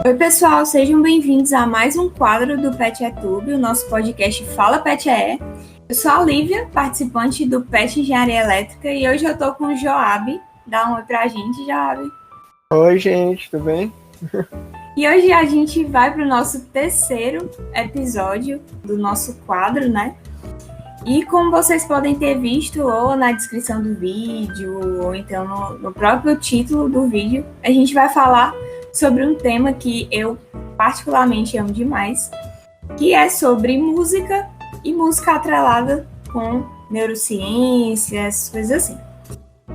Oi, pessoal, sejam bem-vindos a mais um quadro do PetEtube, o nosso podcast Fala PetE. Eu sou a Lívia, participante do Pet Engenharia Elétrica, e hoje eu tô com o Joab. Dá um oi pra gente, Joab. Oi, gente, tudo bem? E hoje a gente vai pro nosso terceiro episódio do nosso quadro, né? E como vocês podem ter visto, ou na descrição do vídeo, ou então no próprio título do vídeo, a gente vai falar sobre um tema que eu particularmente amo demais, que é sobre música e música atrelada com neurociências, coisas assim.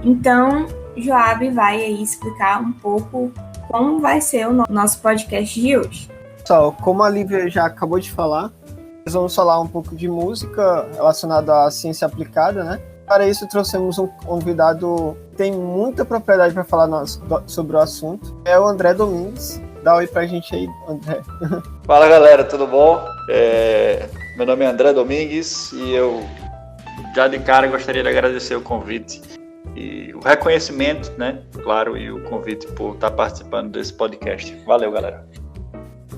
Então, Joab vai aí explicar um pouco como vai ser o nosso podcast de hoje. Pessoal, como a Lívia já acabou de falar, nós vamos falar um pouco de música relacionada à ciência aplicada, né? Para isso, trouxemos um convidado que tem muita propriedade para falar sobre o assunto. É o André Domingues. Dá um oi pra gente aí, André. Fala, galera, tudo bom? Meu nome é André Domingues e eu já de cara gostaria de agradecer o convite e o reconhecimento, né? Claro, e o convite por estar participando desse podcast. Valeu, galera.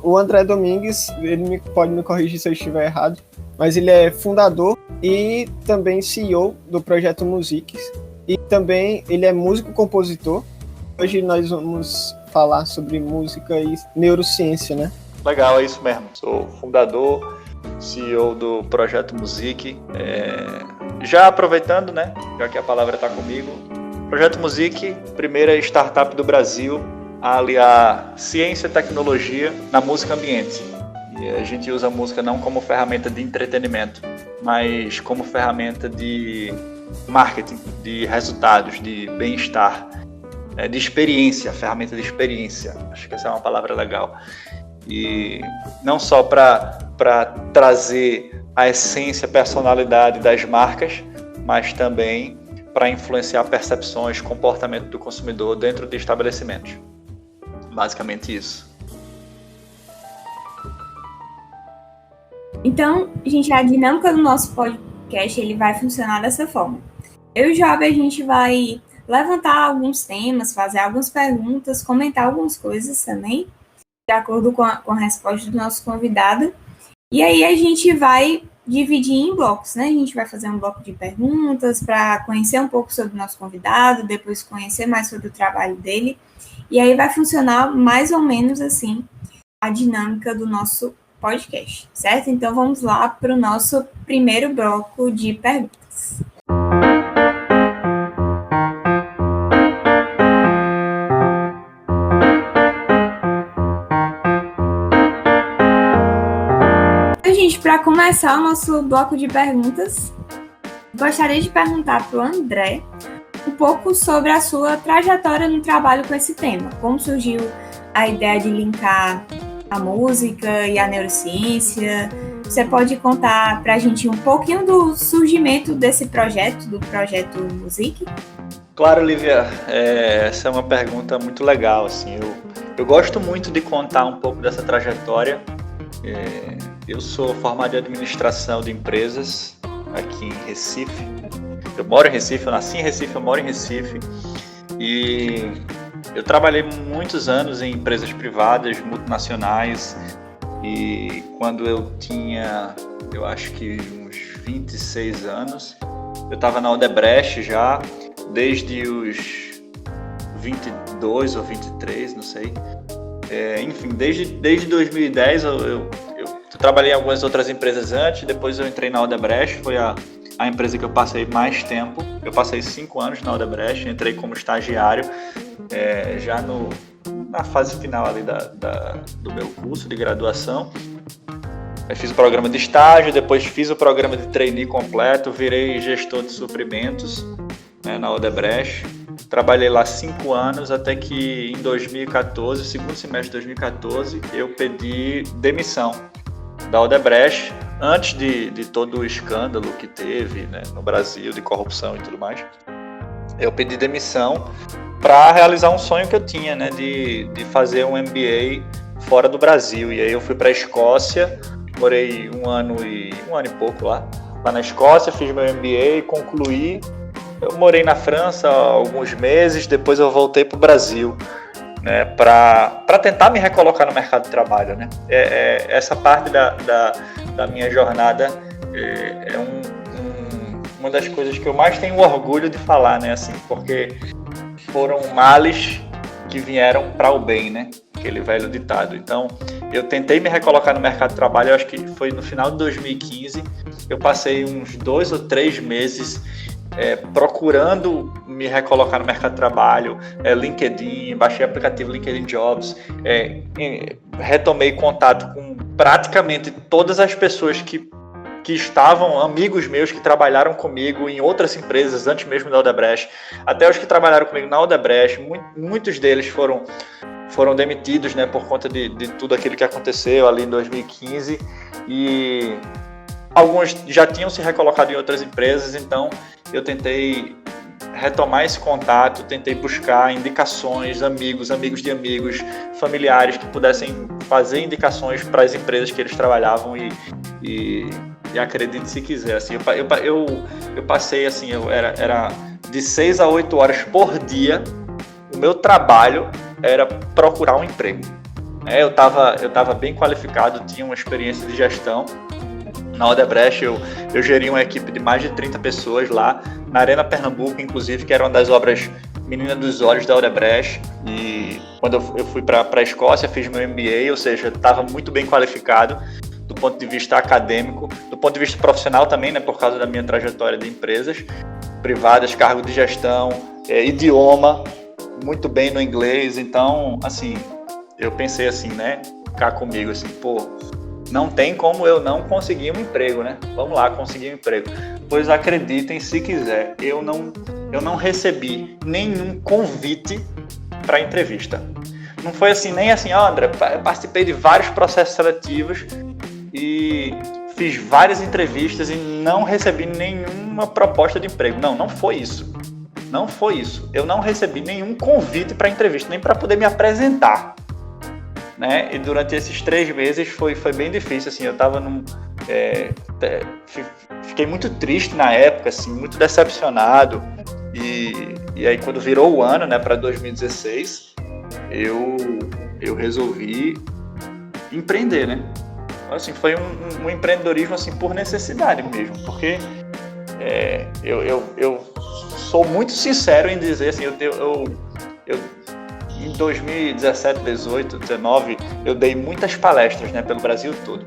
O André Domingues, ele pode me corrigir se eu estiver errado, mas ele é fundador e também CEO do Projeto Musiques. E também ele é músico-compositor. Hoje nós vamos falar sobre música e neurociência, né? Legal, é isso mesmo. Sou fundador, CEO do Projeto Musique. Já aproveitando, né? Já que a palavra está comigo. Projeto Musique, primeira startup do Brasil a aliar ciência e tecnologia na música ambiente. E a gente usa a música não como ferramenta de entretenimento, mas como ferramenta de marketing, de resultados, de bem-estar, de experiência, ferramenta de experiência. Acho que essa é uma palavra legal. E não só para trazer a essência, a personalidade das marcas, mas também para influenciar percepções, comportamento do consumidor dentro de estabelecimentos. Basicamente isso. Então, gente, a dinâmica do nosso podcast ele vai funcionar dessa forma. Eu e o Joab, a gente vai levantar alguns temas, fazer algumas perguntas, comentar algumas coisas também, de acordo com a resposta do nosso convidado. E aí a gente vai dividir em blocos, né? A gente vai fazer um bloco de perguntas para conhecer um pouco sobre o nosso convidado, depois conhecer mais sobre o trabalho dele. E aí vai funcionar mais ou menos assim a dinâmica do nosso podcast, certo? Então vamos lá para o nosso primeiro bloco de perguntas. Então, gente, para começar o nosso bloco de perguntas, gostaria de perguntar para o André um pouco sobre a sua trajetória no trabalho com esse tema. Como surgiu a ideia de linkar a música e a neurociência? Você pode contar para a gente um pouquinho do surgimento desse projeto, do Projeto Musique? Claro, Lívia. Essa é uma pergunta muito legal. Assim, eu gosto muito de contar um pouco dessa trajetória. Eu sou formado em administração de empresas aqui em Recife. Eu moro em Recife, eu nasci em Recife, eu moro em Recife e eu trabalhei muitos anos em empresas privadas, multinacionais, e quando eu tinha, eu acho que uns 26 anos, eu estava na Odebrecht já, desde os 22 ou 23, não sei. Enfim, desde 2010 eu trabalhei em algumas outras empresas antes, depois eu entrei na Odebrecht, foi a empresa que eu passei mais tempo. Eu passei 5 anos na Odebrecht, entrei como estagiário, já na fase final ali do meu curso de graduação. Eu fiz o programa de estágio, depois fiz o programa de trainee completo, virei gestor de suprimentos, na Odebrecht. Trabalhei lá 5 anos, até que em 2014, segundo semestre de 2014, eu pedi demissão da Odebrecht, antes de todo o escândalo que teve, né, no Brasil, de corrupção e tudo mais. Eu pedi demissão para realizar um sonho que eu tinha, né, de fazer um MBA fora do Brasil. E aí eu fui para a Escócia, morei um ano e pouco lá na Escócia, fiz meu MBA, concluí. Eu morei na França há alguns meses, depois eu voltei para o Brasil. né, para tentar me recolocar no mercado de trabalho, né? Essa parte da minha jornada é uma das coisas que eu mais tenho orgulho de falar, né? Assim, porque foram males que vieram para o bem, né? Aquele velho ditado. Então, eu tentei me recolocar no mercado de trabalho, eu acho que foi no final de 2015, eu passei uns 2 ou 3 meses procurando me recolocar no mercado de trabalho, LinkedIn, baixei o aplicativo LinkedIn Jobs, retomei contato com praticamente todas as pessoas que estavam, amigos meus que trabalharam comigo em outras empresas antes mesmo da Odebrecht, até os que trabalharam comigo na Odebrecht, muitos deles foram demitidos, né, por conta de tudo aquilo que aconteceu ali em 2015, e alguns já tinham se recolocado em outras empresas. Então eu tentei retomar esse contato, tentei buscar indicações, amigos de amigos, familiares que pudessem fazer indicações para as empresas que eles trabalhavam, e acredite se quiser, assim, eu passei assim, era de 6 a 8 horas por dia, o meu trabalho era procurar um emprego. Eu estava bem qualificado, tinha uma experiência de gestão. Na Odebrecht eu geri uma equipe de mais de 30 pessoas lá, na Arena Pernambuco, inclusive, que era uma das obras menina dos olhos da Odebrecht. E quando eu fui para a Escócia, fiz meu MBA, ou seja, estava muito bem qualificado do ponto de vista acadêmico, do ponto de vista profissional também, né, por causa da minha trajetória de empresas privadas, cargo de gestão, idioma, muito bem no inglês. Então, assim, eu pensei assim, né, cá comigo, assim, não tem como eu não conseguir um emprego, né? Vamos lá, conseguir um emprego. Pois acreditem se quiser, eu não recebi nenhum convite para entrevista. Não foi assim, nem assim, André, eu participei de vários processos seletivos e fiz várias entrevistas e não recebi nenhuma proposta de emprego. Não foi isso. Não foi isso. Eu não recebi nenhum convite para entrevista, nem para poder me apresentar, né? E durante esses 3 meses foi bem difícil, assim. Eu estava fiquei muito triste na época, assim, muito decepcionado. E aí, quando virou o ano, né, para 2016, eu resolvi empreender, né? Assim, foi um empreendedorismo, assim, por necessidade mesmo, porque eu sou muito sincero em dizer, assim, em 2017, 18, 19, eu dei muitas palestras, né, pelo Brasil todo.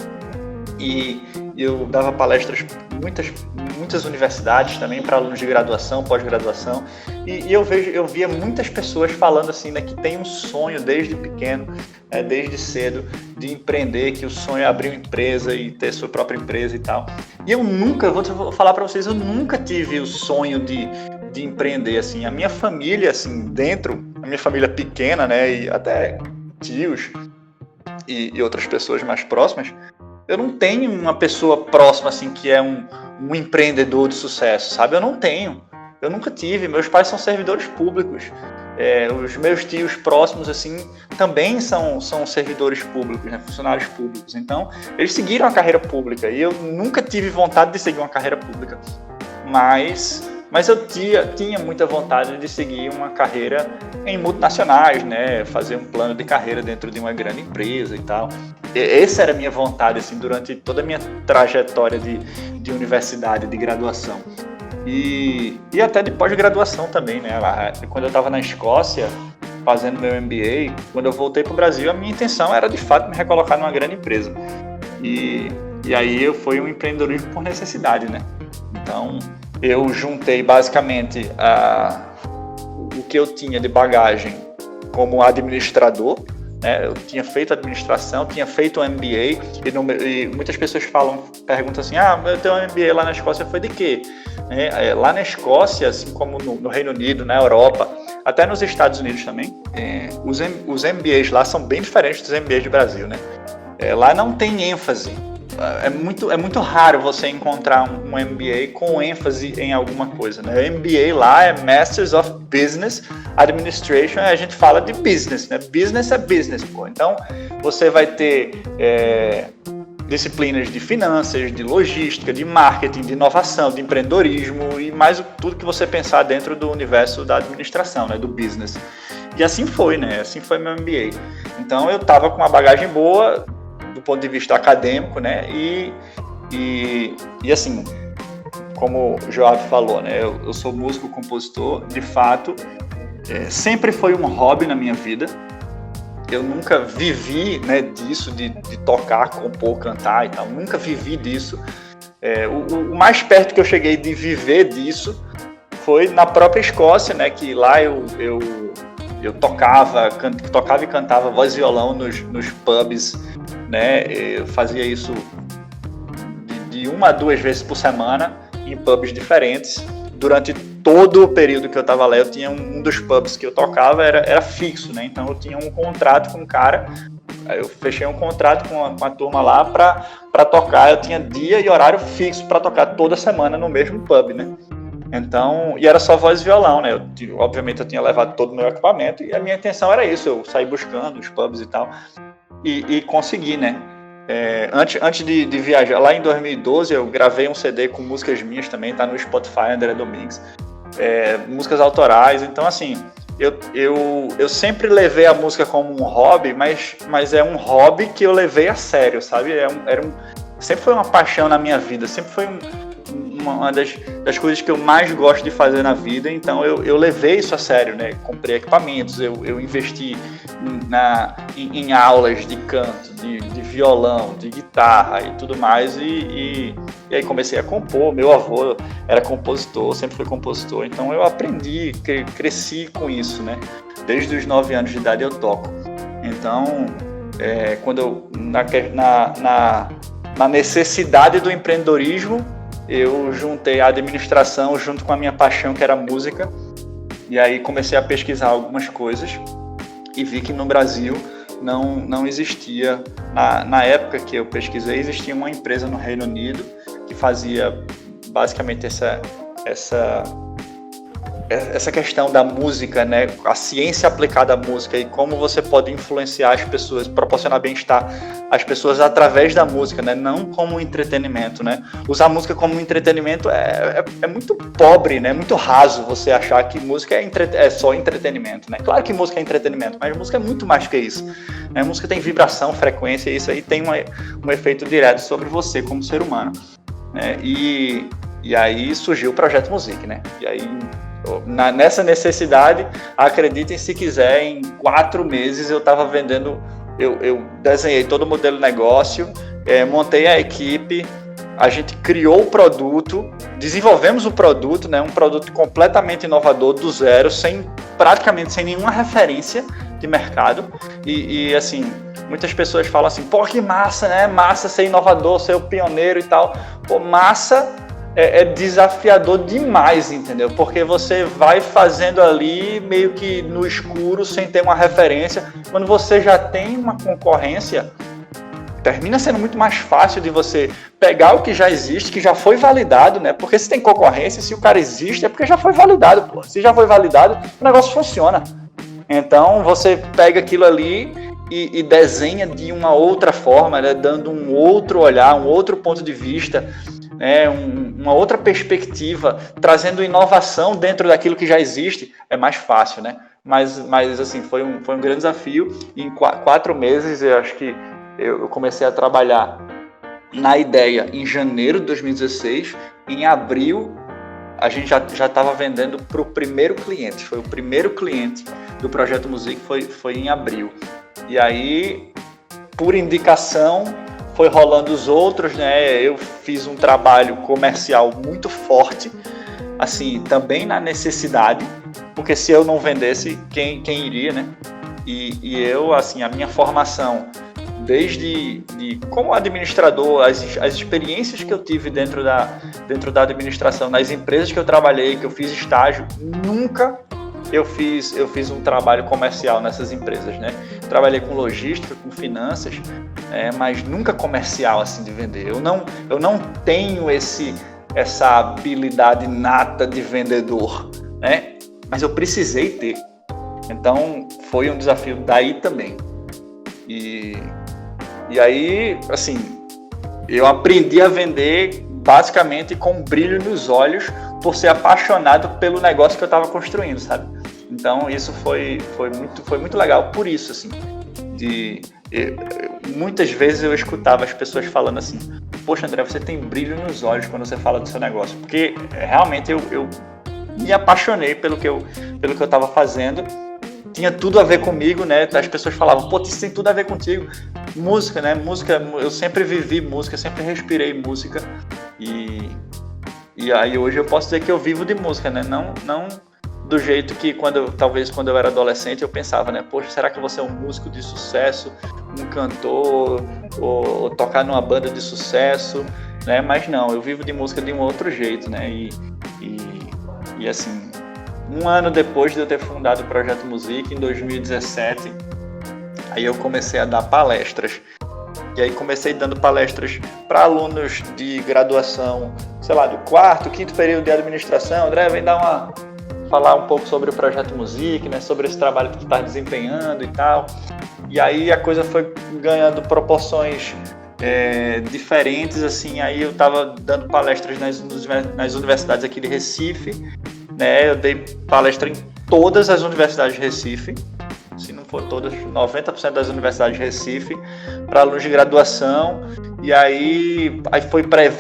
E eu dava palestras em muitas universidades também, para alunos de graduação, pós-graduação. E eu via muitas pessoas falando assim, né, que tem um sonho desde pequeno, desde cedo, de empreender, que o sonho é abrir uma empresa e ter sua própria empresa e tal. E eu nunca, vou falar para vocês, eu nunca tive o sonho de empreender, assim. A minha família, assim, a minha família pequena, né, e até tios e outras pessoas mais próximas, eu não tenho uma pessoa próxima, assim, que é um empreendedor de sucesso, sabe? Eu não tenho. Eu nunca tive. Meus pais são servidores públicos. Os meus tios próximos, assim, também são servidores públicos, né? Funcionários públicos. Então, eles seguiram a carreira pública e eu nunca tive vontade de seguir uma carreira pública. Mas eu tinha muita vontade de seguir uma carreira em multinacionais, né? Fazer um plano de carreira dentro de uma grande empresa e tal. Essa era a minha vontade, assim, durante toda a minha trajetória de universidade, de graduação. E até de pós-graduação também, né? Quando eu estava na Escócia, fazendo meu MBA, quando eu voltei para o Brasil, a minha intenção era, de fato, me recolocar numa grande empresa. E aí foi um empreendedorismo por necessidade, né? Então, eu juntei basicamente o que eu tinha de bagagem como administrador, né? Eu tinha feito administração, tinha feito um MBA, e muitas pessoas perguntam assim, eu tenho um MBA lá na Escócia, foi de quê? Lá na Escócia, assim como no Reino Unido, na Europa, até nos Estados Unidos também, os MBAs lá são bem diferentes dos MBAs do Brasil, né? Lá não tem ênfase. É muito raro você encontrar um MBA com ênfase em alguma coisa, né? O MBA lá é Masters of Business Administration, a gente fala de business, né? Business é business, pô. Então, você vai ter disciplinas de finanças, de logística, de marketing, de inovação, de empreendedorismo e mais tudo que você pensar dentro do universo da administração, né? Do business. E assim foi, né? Assim foi meu MBA. Então eu estava com uma bagagem boa do ponto de vista acadêmico, né? E assim, como o Joab falou, né? Eu sou músico, compositor, de fato, sempre foi um hobby na minha vida. Eu nunca vivi, né, disso, de tocar, compor, cantar e tal. Nunca vivi disso. O mais perto que eu cheguei de viver disso foi na própria Escócia, né? Que lá eu tocava e cantava voz e violão nos pubs, né? Eu fazia isso de 1 a 2 vezes por semana em pubs diferentes. Durante todo o período que eu estava lá, eu tinha um dos pubs que eu tocava era fixo, né? Então eu tinha um contrato com um cara. Eu fechei um contrato com a turma lá para tocar. Eu tinha dia e horário fixo para tocar toda semana no mesmo pub, né? Então, e era só voz e violão, né? Obviamente eu tinha levado todo o meu equipamento e a minha intenção era isso, eu saí buscando os pubs e tal, e consegui, né? Antes de viajar, lá em 2012 eu gravei um CD com músicas minhas também, tá no Spotify, André Domingues, músicas autorais. Então assim, eu sempre levei a música como um hobby, mas é um hobby que eu levei a sério, sabe? Sempre foi uma paixão na minha vida, sempre foi uma das coisas que eu mais gosto de fazer na vida. Então eu levei isso a sério, né? Comprei equipamentos, eu investi em aulas de canto, de violão, de guitarra e tudo mais, e aí comecei a compor. Meu avô era compositor, sempre foi compositor, então eu aprendi, cresci com isso, né? Desde os 9 anos de idade eu toco. Então, quando eu, na necessidade do empreendedorismo, eu juntei a administração junto com a minha paixão, que era a música, e aí comecei a pesquisar algumas coisas e vi que no Brasil não existia, na época que eu pesquisei, existia uma empresa no Reino Unido que fazia basicamente essa questão da música, né? A ciência aplicada à música e como você pode influenciar as pessoas, proporcionar bem-estar às pessoas através da música, né? Não como entretenimento, né? Usar música como entretenimento é muito pobre, né? Muito raso você achar que música é só entretenimento, né? Claro que música é entretenimento, mas música é muito mais que isso, né? Música tem vibração, frequência, e isso aí tem um efeito direto sobre você como ser humano, né? E aí surgiu o Projeto Music, né? E aí, nessa necessidade, acreditem se quiser, em 4 meses eu estava vendendo, eu desenhei todo o modelo de negócio, montei a equipe, a gente criou o produto, desenvolvemos o produto, né, um produto completamente inovador, do zero, praticamente sem nenhuma referência de mercado, e assim, muitas pessoas falam assim, pô, que massa, né, massa ser inovador, ser o pioneiro e tal. Pô, massa é desafiador demais, entendeu? Porque você vai fazendo ali meio que no escuro, sem ter uma referência. Quando você já tem uma concorrência, termina sendo muito mais fácil de você pegar o que já existe, que já foi validado, né? Porque se tem concorrência, se o cara existe, é porque já foi validado, pô. Se já foi validado, o negócio funciona. Então, você pega aquilo ali e desenha de uma outra forma, né? Dando um outro olhar, um outro ponto de vista, uma outra perspectiva, trazendo inovação dentro daquilo que já existe, é mais fácil, né? Mas assim, foi um grande desafio. E em 4 meses, eu acho que eu comecei a trabalhar na ideia em janeiro de 2016. Em abril, a gente já estava vendendo para o primeiro cliente. Foi o primeiro cliente do Projeto Music, foi em abril. E aí, por indicação, foi rolando os outros, né? Eu fiz um trabalho comercial muito forte, assim, também na necessidade, porque se eu não vendesse, quem iria, né? E eu, assim, a minha formação, desde como administrador, as experiências que eu tive dentro da administração, nas empresas que eu trabalhei, que eu fiz estágio, nunca eu fiz um trabalho comercial nessas empresas, né? Trabalhei com logística, com finanças, mas nunca comercial, assim, de vender. Eu não tenho essa habilidade nata de vendedor, né? Mas eu precisei ter. Então, foi um desafio daí também. E aí, assim, eu aprendi a vender basicamente com um brilho nos olhos, por ser apaixonado pelo negócio que eu estava construindo, sabe? Então isso foi muito legal por isso, assim, muitas vezes eu escutava as pessoas falando assim: poxa, André, você tem brilho nos olhos quando você fala do seu negócio, porque realmente eu me apaixonei pelo que eu estava fazendo. Tinha tudo a ver comigo, né? As pessoas falavam: pô, isso tem tudo a ver contigo. Música, né? Música, eu sempre vivi música, sempre respirei música. E aí hoje eu posso dizer que eu vivo de música, né? Não do jeito que talvez quando eu era adolescente eu pensava, né? Poxa, será que eu vou ser um músico de sucesso, um cantor, ou tocar numa banda de sucesso, né? Mas não, eu vivo de música de um outro jeito, né? E assim, um ano depois de eu ter fundado o Projeto Music, em 2017, aí eu comecei a dar palestras. E aí comecei dando palestras para alunos de graduação, sei lá, do 4º, 5º período de administração. André, vem falar um pouco sobre o Projeto Music, né, sobre esse trabalho que tu está desempenhando e tal. E aí a coisa foi ganhando proporções diferentes, assim. Aí eu estava dando palestras nas universidades aqui de Recife, né? Eu dei palestra em todas as universidades de Recife, se não for todas, 90% das universidades de Recife, para alunos de graduação. E aí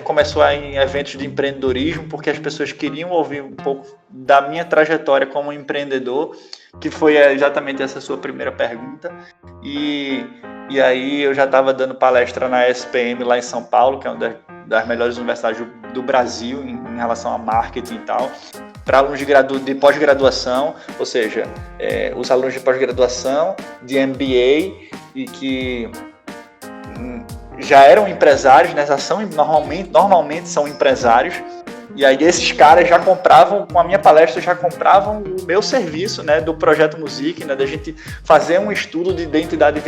começou a ir em eventos de empreendedorismo, porque as pessoas queriam ouvir um pouco da minha trajetória como empreendedor, que foi exatamente essa sua primeira pergunta. E aí eu já estava dando palestra na SPM lá em São Paulo, que é uma das melhores universidades do Brasil em relação a marketing e tal, para alunos de pós-graduação, ou seja, os alunos de pós-graduação, de MBA, e que já eram empresários, né? Normalmente são empresários, e aí esses caras já compravam, com a minha palestra, já compravam o meu serviço, né, do Projeto Music, né, da gente fazer um estudo de identidade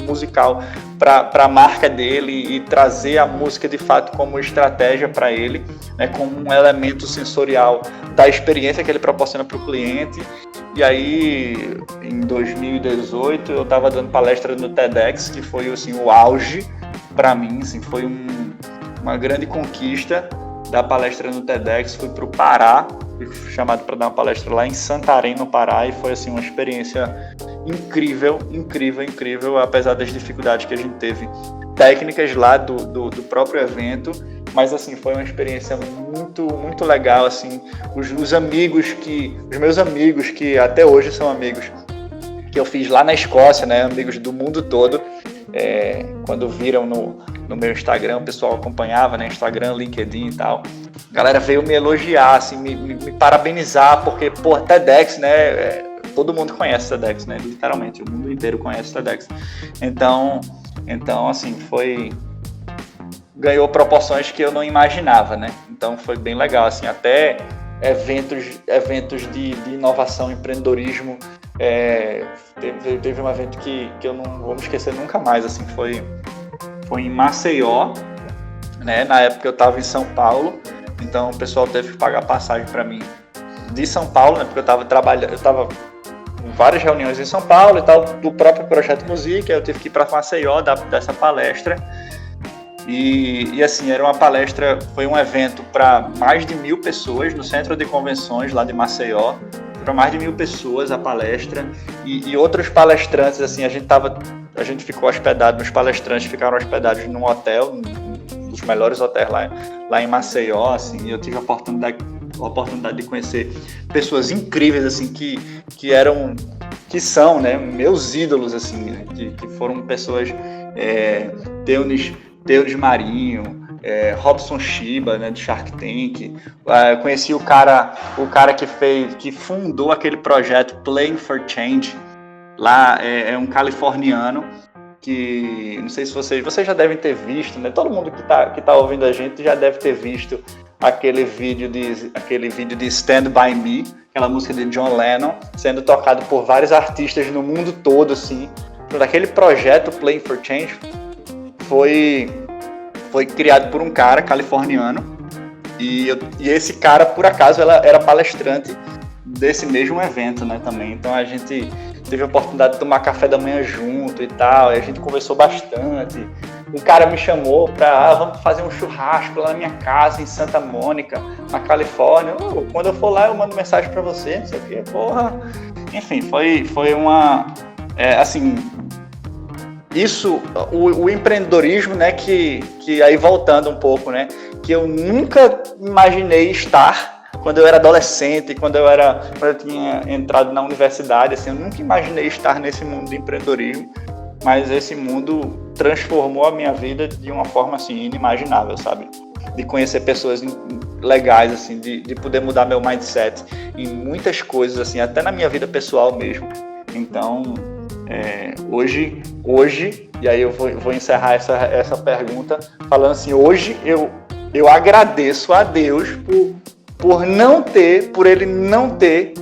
musical para a marca dele e trazer a música de fato como estratégia para ele, né, como um elemento sensorial da experiência que ele proporciona para o cliente. E aí, em 2018, eu estava dando palestra no TEDx, que foi assim, o auge para mim, assim, foi uma grande conquista. Da palestra no TEDx, fui para o Pará, fui chamado para dar uma palestra lá em Santarém, no Pará, e foi assim, uma experiência incrível, apesar das dificuldades que a gente teve técnicas lá do próprio evento, mas assim, foi uma experiência muito legal, assim, os meus amigos, que até hoje são amigos, que eu fiz lá na Escócia, né, amigos do mundo todo, quando viram no meu Instagram, o pessoal acompanhava, né, Instagram, LinkedIn e tal, a galera veio me elogiar, assim, me parabenizar, porque, pô, TEDx, né, todo mundo conhece TEDx, né, literalmente, o mundo inteiro conhece TEDx, então assim, ganhou proporções que eu não imaginava, né, então foi bem legal, assim, até eventos de inovação, empreendedorismo. Teve um evento que eu não vou me esquecer nunca mais, assim, foi em Maceió, né? Na época eu estava em São Paulo, então o pessoal teve que pagar passagem para mim de São Paulo, né? Porque eu estava em várias reuniões em São Paulo e tal, do próprio Projeto Music, aí eu tive que ir para Maceió dessa palestra. E assim, foi um evento para mais de 1.000 pessoas no Centro de Convenções lá de Maceió, para mais de 1.000 pessoas a palestra, e outros palestrantes, assim, a gente ficou hospedado, os palestrantes ficaram hospedados num hotel, um dos melhores hotéis lá em Maceió, assim, e eu tive a oportunidade de conhecer pessoas incríveis, assim, que são, né, meus ídolos, assim, né, que foram pessoas, Teunis Marinho, Robson Shiba, né, do Shark Tank. Conheci o cara que fundou aquele projeto Playing for Change. Lá é um californiano que, não sei se vocês já devem ter visto, né? Todo mundo que tá ouvindo a gente já deve ter visto aquele vídeo de Stand By Me, aquela música de John Lennon, sendo tocado por vários artistas no mundo todo, assim. Aquele projeto Playing for Change foi criado por um cara californiano, e esse cara, por acaso, era palestrante desse mesmo evento, né, também. Então a gente teve a oportunidade de tomar café da manhã junto e tal, e a gente conversou bastante. Um cara me chamou para vamos fazer um churrasco lá na minha casa em Santa Mônica, na Califórnia. Quando eu for lá eu mando mensagem para você, não sei o quê, porra. enfim, foi uma, assim, isso, o empreendedorismo, né, que aí voltando um pouco, né, que eu nunca imaginei estar quando eu era adolescente, quando eu tinha entrado na universidade, assim, eu nunca imaginei estar nesse mundo de empreendedorismo, mas esse mundo transformou a minha vida de uma forma, assim, inimaginável, sabe? De conhecer pessoas legais, assim, de poder mudar meu mindset em muitas coisas, assim, até na minha vida pessoal mesmo. Então, hoje, e aí eu vou encerrar essa pergunta falando assim, hoje eu agradeço a Deus por ele não ter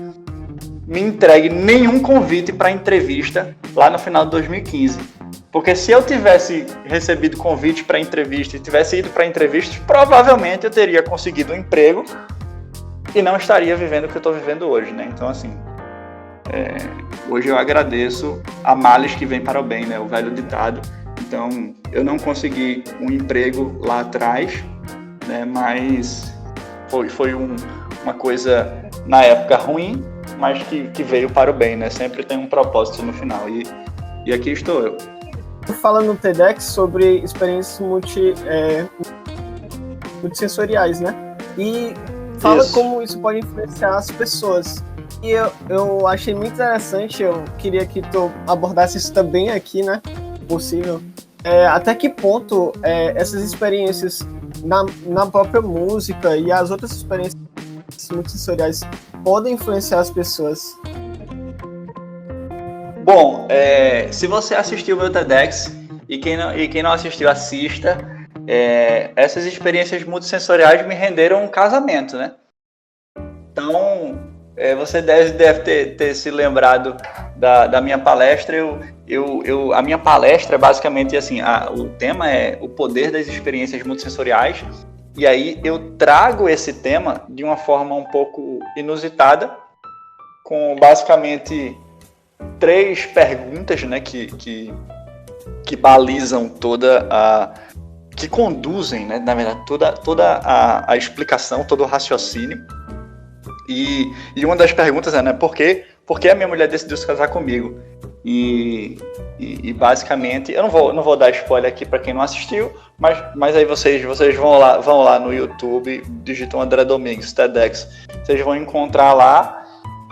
me entregue nenhum convite para entrevista lá no final de 2015. Porque se eu tivesse recebido convite para entrevista e tivesse ido para entrevista, provavelmente eu teria conseguido um emprego e não estaria vivendo o que eu estou vivendo hoje, né? Então, assim, hoje eu agradeço a males que vem para o bem, né? O velho ditado. Então, eu não consegui um emprego lá atrás, né? Mas foi uma coisa, na época, ruim, mas que veio para o bem, né? Sempre tem um propósito no final. E aqui estou eu. Falando no TEDx sobre experiências multissensoriais, né? E fala como isso pode influenciar as pessoas. E eu achei muito interessante, eu queria que tu abordasse isso também aqui, né? Possível. Até que ponto essas experiências na própria música e as outras experiências multissensoriais podem influenciar as pessoas? Bom, se você assistiu o meu TEDx e quem não assistiu, assista. Essas experiências multissensoriais me renderam um casamento, né? Então, você deve ter se lembrado da minha palestra. A minha palestra é basicamente assim, o tema é o poder das experiências multissensoriais, e aí eu trago esse tema de uma forma um pouco inusitada, com basicamente 3 perguntas, né, que balizam que conduzem, né, na verdade, toda a explicação, todo o raciocínio. E uma das perguntas é, né, por que a minha mulher decidiu se casar comigo? E basicamente, eu não vou dar spoiler aqui para quem não assistiu, mas aí vocês vão lá no YouTube, digitam André Domingues, TEDx, vocês vão encontrar lá.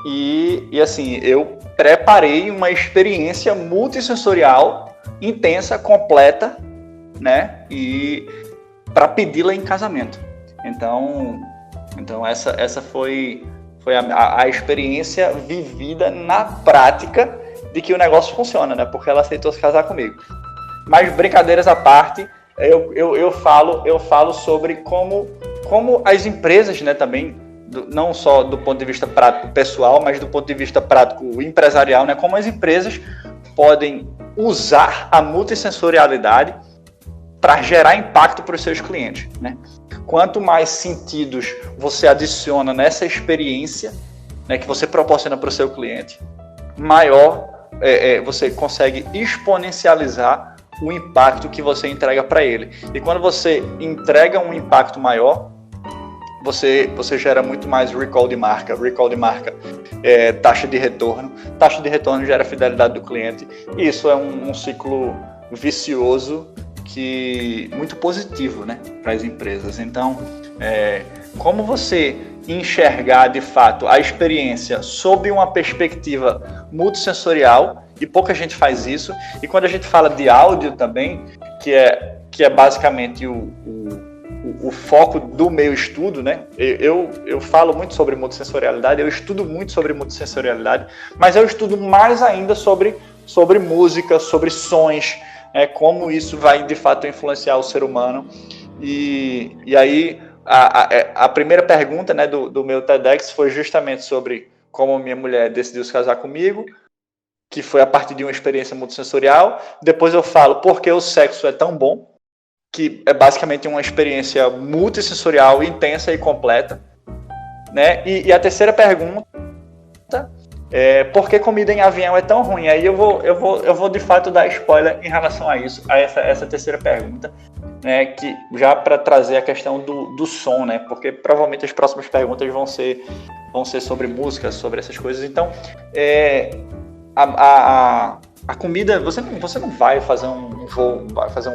E assim, eu preparei uma experiência multissensorial, intensa, completa, né? E para pedi-la em casamento. Então essa foi a experiência vivida na prática de que o negócio funciona, né? Porque ela aceitou se casar comigo. Mas brincadeiras à parte, eu falo sobre como as empresas, né, também, não só do ponto de vista prático pessoal, mas do ponto de vista prático empresarial, né? Como as empresas podem usar a multissensorialidade para gerar impacto para os seus clientes, né? Quanto mais sentidos você adiciona nessa experiência, né, que você proporciona para o seu cliente, maior você consegue exponencializar o impacto que você entrega para ele. E quando você entrega um impacto maior, você gera muito mais recall de marca. Recall de marca é taxa de retorno. Taxa de retorno gera fidelidade do cliente. E isso é um ciclo vicioso muito positivo, né, para as empresas. Então, como você enxergar de fato a experiência sob uma perspectiva multissensorial, e pouca gente faz isso. E quando a gente fala de áudio também, que é basicamente o foco do meu estudo, né? Eu falo muito sobre multissensorialidade, eu estudo muito sobre multissensorialidade, mas eu estudo mais ainda sobre música, sobre sons, como isso vai de fato influenciar o ser humano. E aí a primeira pergunta, né, do meu TEDx foi justamente sobre como minha mulher decidiu se casar comigo, que foi a partir de uma experiência multissensorial. Depois eu falo por que o sexo é tão bom, que é basicamente uma experiência multissensorial, intensa e completa, né? E a terceira pergunta é por que comida em avião é tão ruim? Aí eu vou de fato dar spoiler em relação a isso, a essa terceira pergunta, né? Que já para trazer a questão do som, né? Porque provavelmente as próximas perguntas vão ser vão ser sobre música, sobre essas coisas. Então, a comida, você não vai fazer um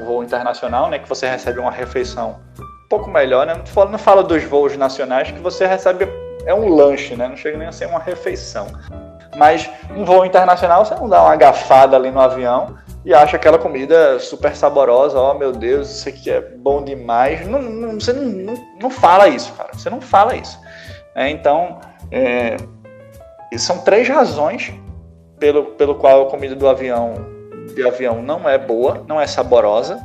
voo internacional, né, que você recebe uma refeição um pouco melhor, né? Não falo dos voos nacionais, que você recebe um lanche, né? Não chega nem a ser uma refeição. Mas um voo internacional, você não dá uma agafada ali no avião e acha aquela comida super saborosa, oh meu Deus, isso aqui é bom demais. Você não fala isso, cara. Você não fala isso. Então, são 3 razões pelo qual a comida de avião não é boa, não é saborosa,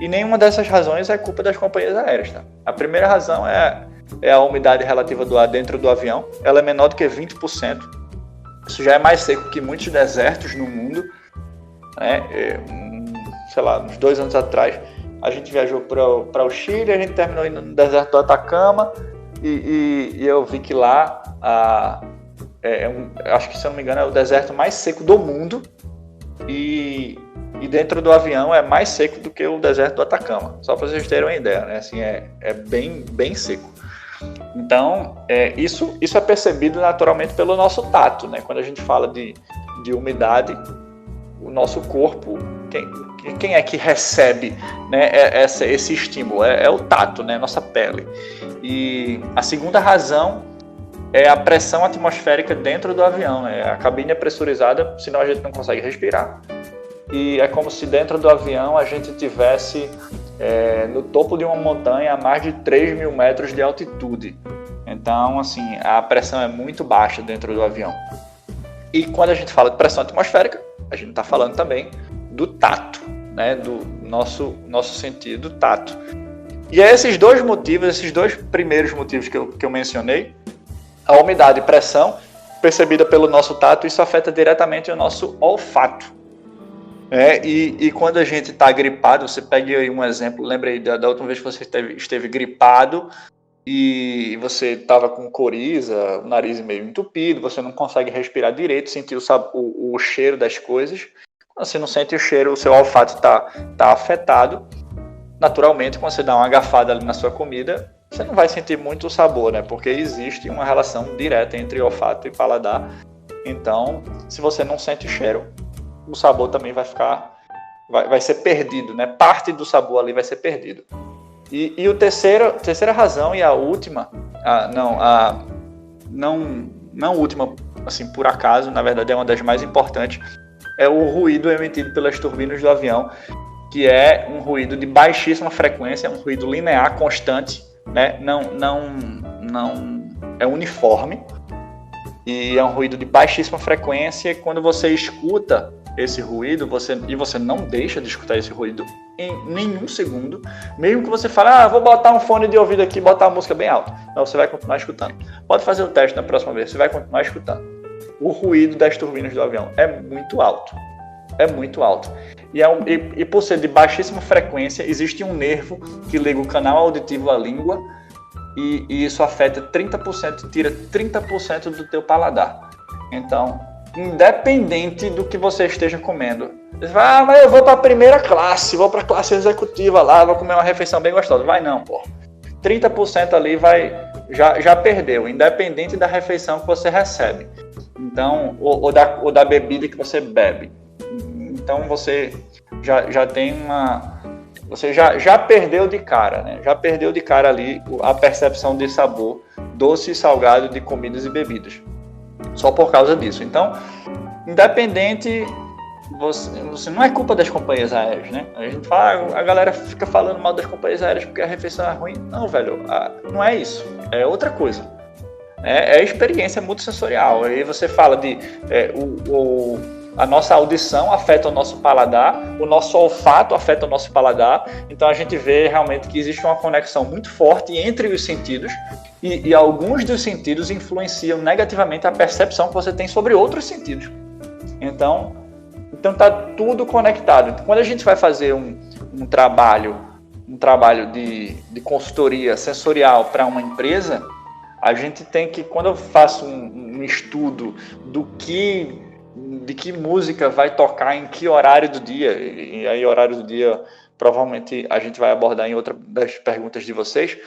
e nenhuma dessas razões é culpa das companhias aéreas. Tá? A primeira razão é a umidade relativa do ar dentro do avião. Ela é menor do que 20%. Isso já é mais seco que muitos desertos no mundo. Sei lá, uns 2 anos atrás, a gente viajou para o Chile, a gente terminou indo no deserto do Atacama, e eu vi que lá, acho que, se eu não me engano, é o deserto mais seco do mundo, e dentro do avião é mais seco do que o deserto do Atacama, só para vocês terem uma ideia, né? Assim, é bem, bem seco. Então, isso é percebido naturalmente pelo nosso tato, né? Quando a gente fala de umidade, o nosso corpo, quem é que recebe, né, esse estímulo? É o tato, né? Nossa pele. E a segunda razão é a pressão atmosférica dentro do avião. Né? A cabine é pressurizada, senão a gente não consegue respirar. E é como se dentro do avião a gente tivesse no topo de uma montanha a mais de 3.000 metros de altitude. Então, assim, a pressão é muito baixa dentro do avião. E quando a gente fala de pressão atmosférica, a gente está falando também do tato, né? Do nosso sentido tato. E esses 2 motivos, esses 2 primeiros motivos que eu mencionei, a umidade e pressão, percebida pelo nosso tato, isso afeta diretamente o nosso olfato. E quando a gente está gripado, você pega aí um exemplo, lembra aí da última vez que você esteve gripado e você estava com coriza, o nariz meio entupido, você não consegue respirar direito, sentir o cheiro das coisas. Quando você não sente o cheiro, o seu olfato está afetado. Naturalmente, quando você dá uma agafada ali na sua comida, você não vai sentir muito o sabor, né? Porque existe uma relação direta entre olfato e paladar. Então, se você não sente o cheiro, o sabor também vai ser perdido, né? Parte do sabor ali vai ser perdido. E a terceira razão e a última, não última, assim, por acaso, na verdade é uma das mais importantes, é o ruído emitido pelas turbinas do avião, que é um ruído de baixíssima frequência, é um ruído linear, constante, né? Não é uniforme, e é um ruído de baixíssima frequência, e quando você escuta esse ruído, você não deixa de escutar esse ruído em nenhum segundo, mesmo que você fale, vou botar um fone de ouvido aqui, botar a música bem alta. Não, você vai continuar escutando. Pode fazer o teste na próxima vez, você vai continuar escutando. O ruído das turbinas do avião é muito alto. É muito alto. E por ser de baixíssima frequência, existe um nervo que liga o canal auditivo à língua, e isso afeta 30%, tira 30% do teu paladar. Então, independente do que você esteja comendo, você vai, mas eu vou para a primeira classe, vou para a classe executiva lá, vou comer uma refeição bem gostosa. Vai não, pô. 30% ali já perdeu, independente da refeição que você recebe. Então, ou da bebida que você bebe. Então você já tem você já perdeu de cara, né? Já perdeu de cara ali a percepção de sabor doce e salgado de comidas e bebidas. Só por causa disso. Então, independente, você não é culpa das companhias aéreas, né? A gente fala, a galera fica falando mal das companhias aéreas porque a refeição é ruim. Não, velho, não é isso. É outra coisa. É experiência multissensorial. Aí você fala de a nossa audição afeta o nosso paladar, o nosso olfato afeta o nosso paladar. Então a gente vê realmente que existe uma conexão muito forte entre os sentidos, e alguns dos sentidos influenciam negativamente a percepção que você tem sobre outros sentidos. Então está tudo conectado. Quando a gente vai fazer um trabalho de consultoria sensorial para uma empresa, a gente tem que, quando eu faço um estudo de que música vai tocar em que horário do dia, e aí horário do dia provavelmente a gente vai abordar em outra das perguntas de vocês,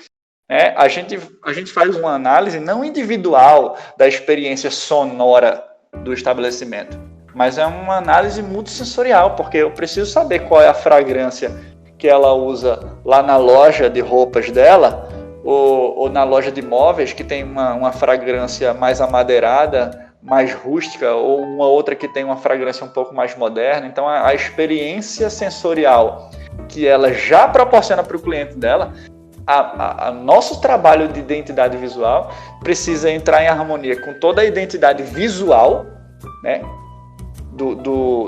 A gente faz uma análise não individual da experiência sonora do estabelecimento, mas é uma análise multissensorial, porque eu preciso saber qual é a fragrância que ela usa lá na loja de roupas dela, ou na loja de móveis, que tem uma fragrância mais amadeirada, mais rústica, ou uma outra que tem uma fragrância um pouco mais moderna. Então, a experiência sensorial que ela já proporciona para o cliente dela, nosso trabalho de identidade visual precisa entrar em harmonia com toda a identidade visual, né,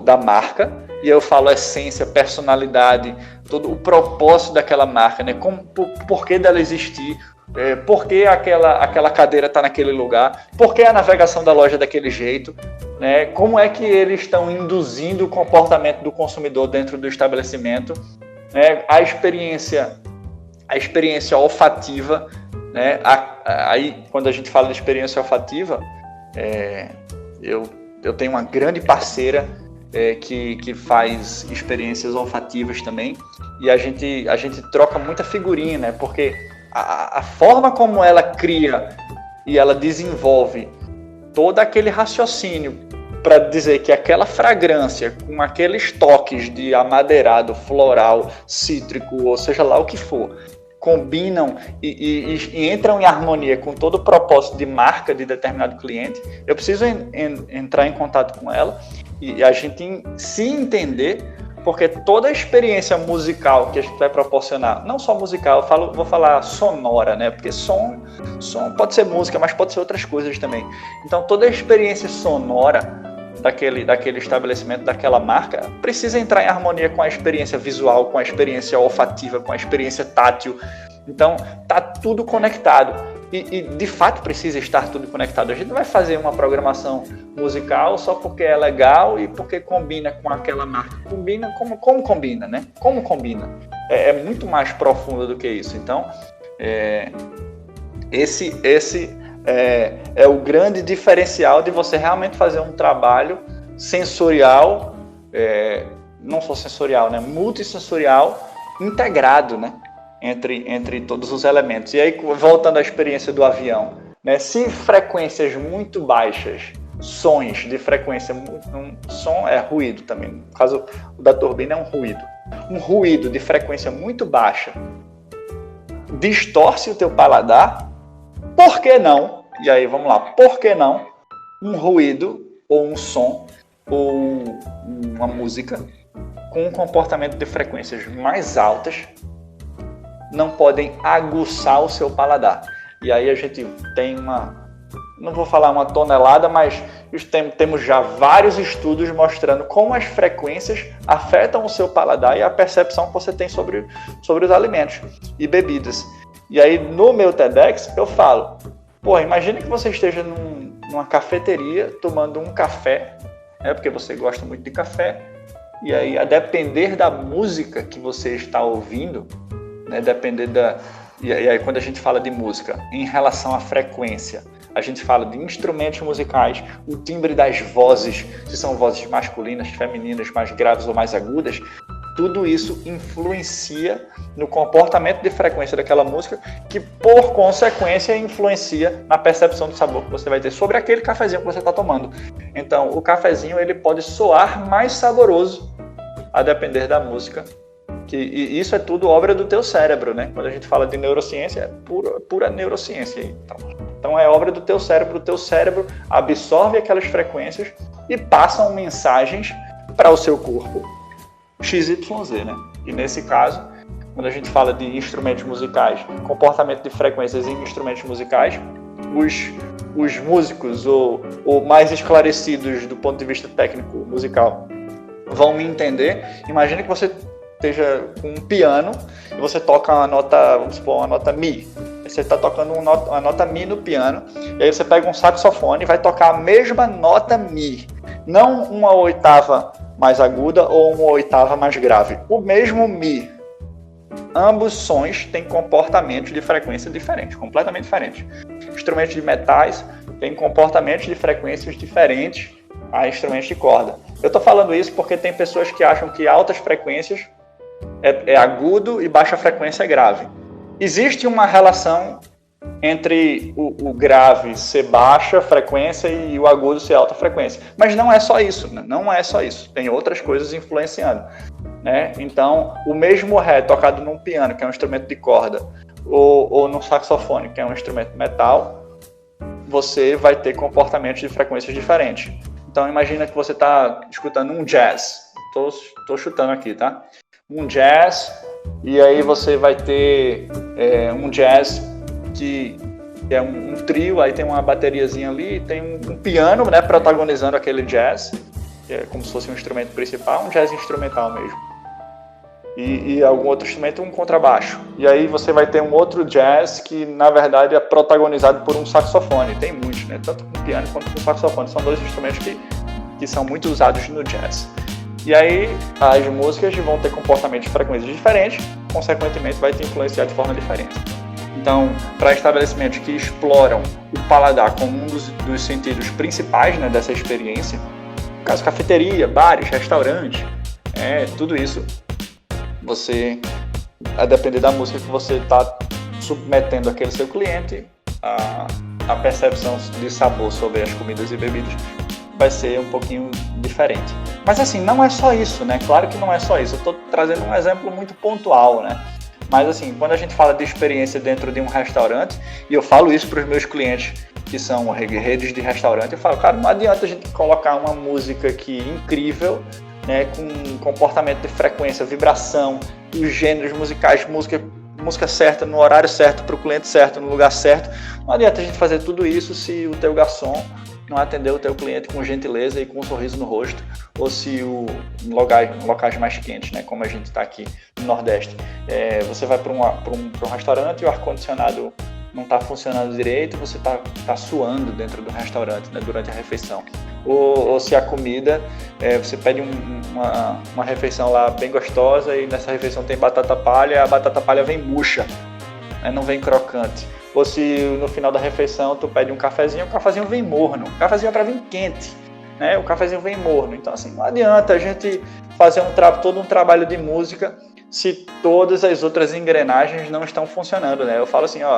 da marca. E eu falo essência, personalidade, todo o propósito daquela marca, né? Por que dela existir, por que aquela cadeira está naquele lugar, por que a navegação da loja é daquele jeito, né? Como é que eles estão induzindo o comportamento do consumidor dentro do estabelecimento, né? A experiência olfativa, né? Aí, quando a gente fala de experiência olfativa, eu tenho uma grande parceira que faz experiências olfativas também, e a gente troca muita figurinha, né? Porque a forma como ela cria e ela desenvolve todo aquele raciocínio para dizer que aquela fragrância com aqueles toques de amadeirado, floral, cítrico, ou seja lá o que for, combinam e entram em harmonia com todo o propósito de marca de determinado cliente, eu preciso entrar em contato com ela e a gente se entender, porque toda a experiência musical que a gente vai proporcionar, não só musical, vou falar sonora, né? Porque som pode ser música, mas pode ser outras coisas também. Então, toda a experiência sonora daquele estabelecimento, daquela marca, precisa entrar em harmonia com a experiência visual, com a experiência olfativa, com a experiência tátil. Então, tá tudo conectado. E de fato precisa estar tudo conectado. A gente não vai fazer uma programação musical só porque é legal e porque combina com aquela marca. Combina como combina, né? Como combina. É muito mais profundo do que isso. Então, esse é o grande diferencial de você realmente fazer um trabalho sensorial, não só sensorial, né? Multissensorial, integrado, né? Entre todos os elementos. E aí, voltando à experiência do avião, né? Se frequências muito baixas, sons de frequência, som é ruído também, no caso o da turbina é um ruído. Um ruído de frequência muito baixa distorce o teu paladar, por que não? E aí, vamos lá, por que não um ruído ou um som ou uma música com um comportamento de frequências mais altas não podem aguçar o seu paladar? E aí a gente tem não vou falar uma tonelada, mas temos já vários estudos mostrando como as frequências afetam o seu paladar e a percepção que você tem sobre os alimentos e bebidas. E aí no meu TEDx eu falo, imagine que você esteja numa cafeteria tomando um café, né, porque você gosta muito de café, e aí a depender da música que você está ouvindo, né, e aí quando a gente fala de música, em relação à frequência, a gente fala de instrumentos musicais, o timbre das vozes, se são vozes masculinas, femininas, mais graves ou mais agudas, tudo isso influencia no comportamento de frequência daquela música, que por consequência influencia na percepção do sabor que você vai ter sobre aquele cafezinho que você está tomando. Então, o cafezinho ele pode soar mais saboroso a depender da música. E isso é tudo obra do teu cérebro, né? Quando a gente fala de neurociência, é pura neurociência. Então é obra do teu cérebro absorve aquelas frequências e passam mensagens para o seu corpo XYZ, né? E nesse caso, quando a gente fala de instrumentos musicais, comportamento de frequências em instrumentos musicais, os músicos ou mais esclarecidos do ponto de vista técnico musical vão me entender. Imagina que você esteja com um piano e você toca uma nota, vamos supor, uma nota Mi. Você está tocando uma nota Mi no piano, e aí você pega um saxofone e vai tocar a mesma nota Mi. Não uma oitava mais aguda ou uma oitava mais grave. O mesmo Mi. Ambos sons têm comportamentos de frequência diferentes, completamente diferentes. Instrumentos de metais têm comportamentos de frequências diferentes a instrumentos de corda. Eu estou falando isso porque tem pessoas que acham que altas frequências é agudo e baixa frequência é grave. existe uma relação entre o grave ser baixa frequência e o agudo ser alta frequência. Mas não é só isso, né? Não é só isso. Tem outras coisas influenciando, né? Então, o mesmo Ré tocado num piano, que é um instrumento de corda, ou num saxofone, que é um instrumento metal, você vai ter comportamentos de frequências diferentes. Então, imagina que você está escutando um jazz. Tô chutando aqui, tá? Um jazz, e aí você vai ter um jazz que é um trio, aí tem uma bateriazinha ali, tem um piano, né, protagonizando aquele jazz, que é como se fosse um instrumento principal, um jazz instrumental mesmo. E algum outro instrumento, um contrabaixo. E aí você vai ter um outro jazz que, na verdade, é protagonizado por um saxofone. Tem muitos, né? Tanto com piano quanto com saxofone. São dois instrumentos que são muito usados no jazz. E aí as músicas vão ter comportamentos de frequências diferentes, consequentemente vai te influenciar de forma diferente. Então, para estabelecimentos que exploram o paladar como um dos sentidos principais, né, dessa experiência, no caso cafeteria, bares, restaurantes, tudo isso, você, a depender da música que você está submetendo aquele seu cliente, a percepção de sabor sobre as comidas e bebidas vai ser um pouquinho diferente. Mas assim, não é só isso, né? Claro que não é só isso. Eu estou trazendo um exemplo muito pontual, né? Mas assim, quando a gente fala de experiência dentro de um restaurante, e eu falo isso para os meus clientes que são redes de restaurante, eu falo, cara, não adianta a gente colocar uma música aqui incrível, né, com comportamento de frequência, vibração, os gêneros musicais, música certa, no horário certo, para o cliente certo, no lugar certo. Não adianta a gente fazer tudo isso se o teu garçom não atender o teu cliente com gentileza e com um sorriso no rosto, ou se em locais mais quentes, né, como a gente está aqui no Nordeste, você vai para um restaurante e o ar-condicionado não está funcionando direito, você está suando dentro do restaurante, né, durante a refeição. Ou se a comida, você pede uma refeição lá bem gostosa e nessa refeição tem batata palha, a batata palha vem murcha, né, não vem crocante. Ou se no final da refeição tu pede um cafezinho, o cafezinho vem morno, o cafezinho é para vir quente, né, o cafezinho vem morno. Então assim, não adianta a gente fazer todo um trabalho de música se todas as outras engrenagens não estão funcionando, né? Eu falo assim, ó,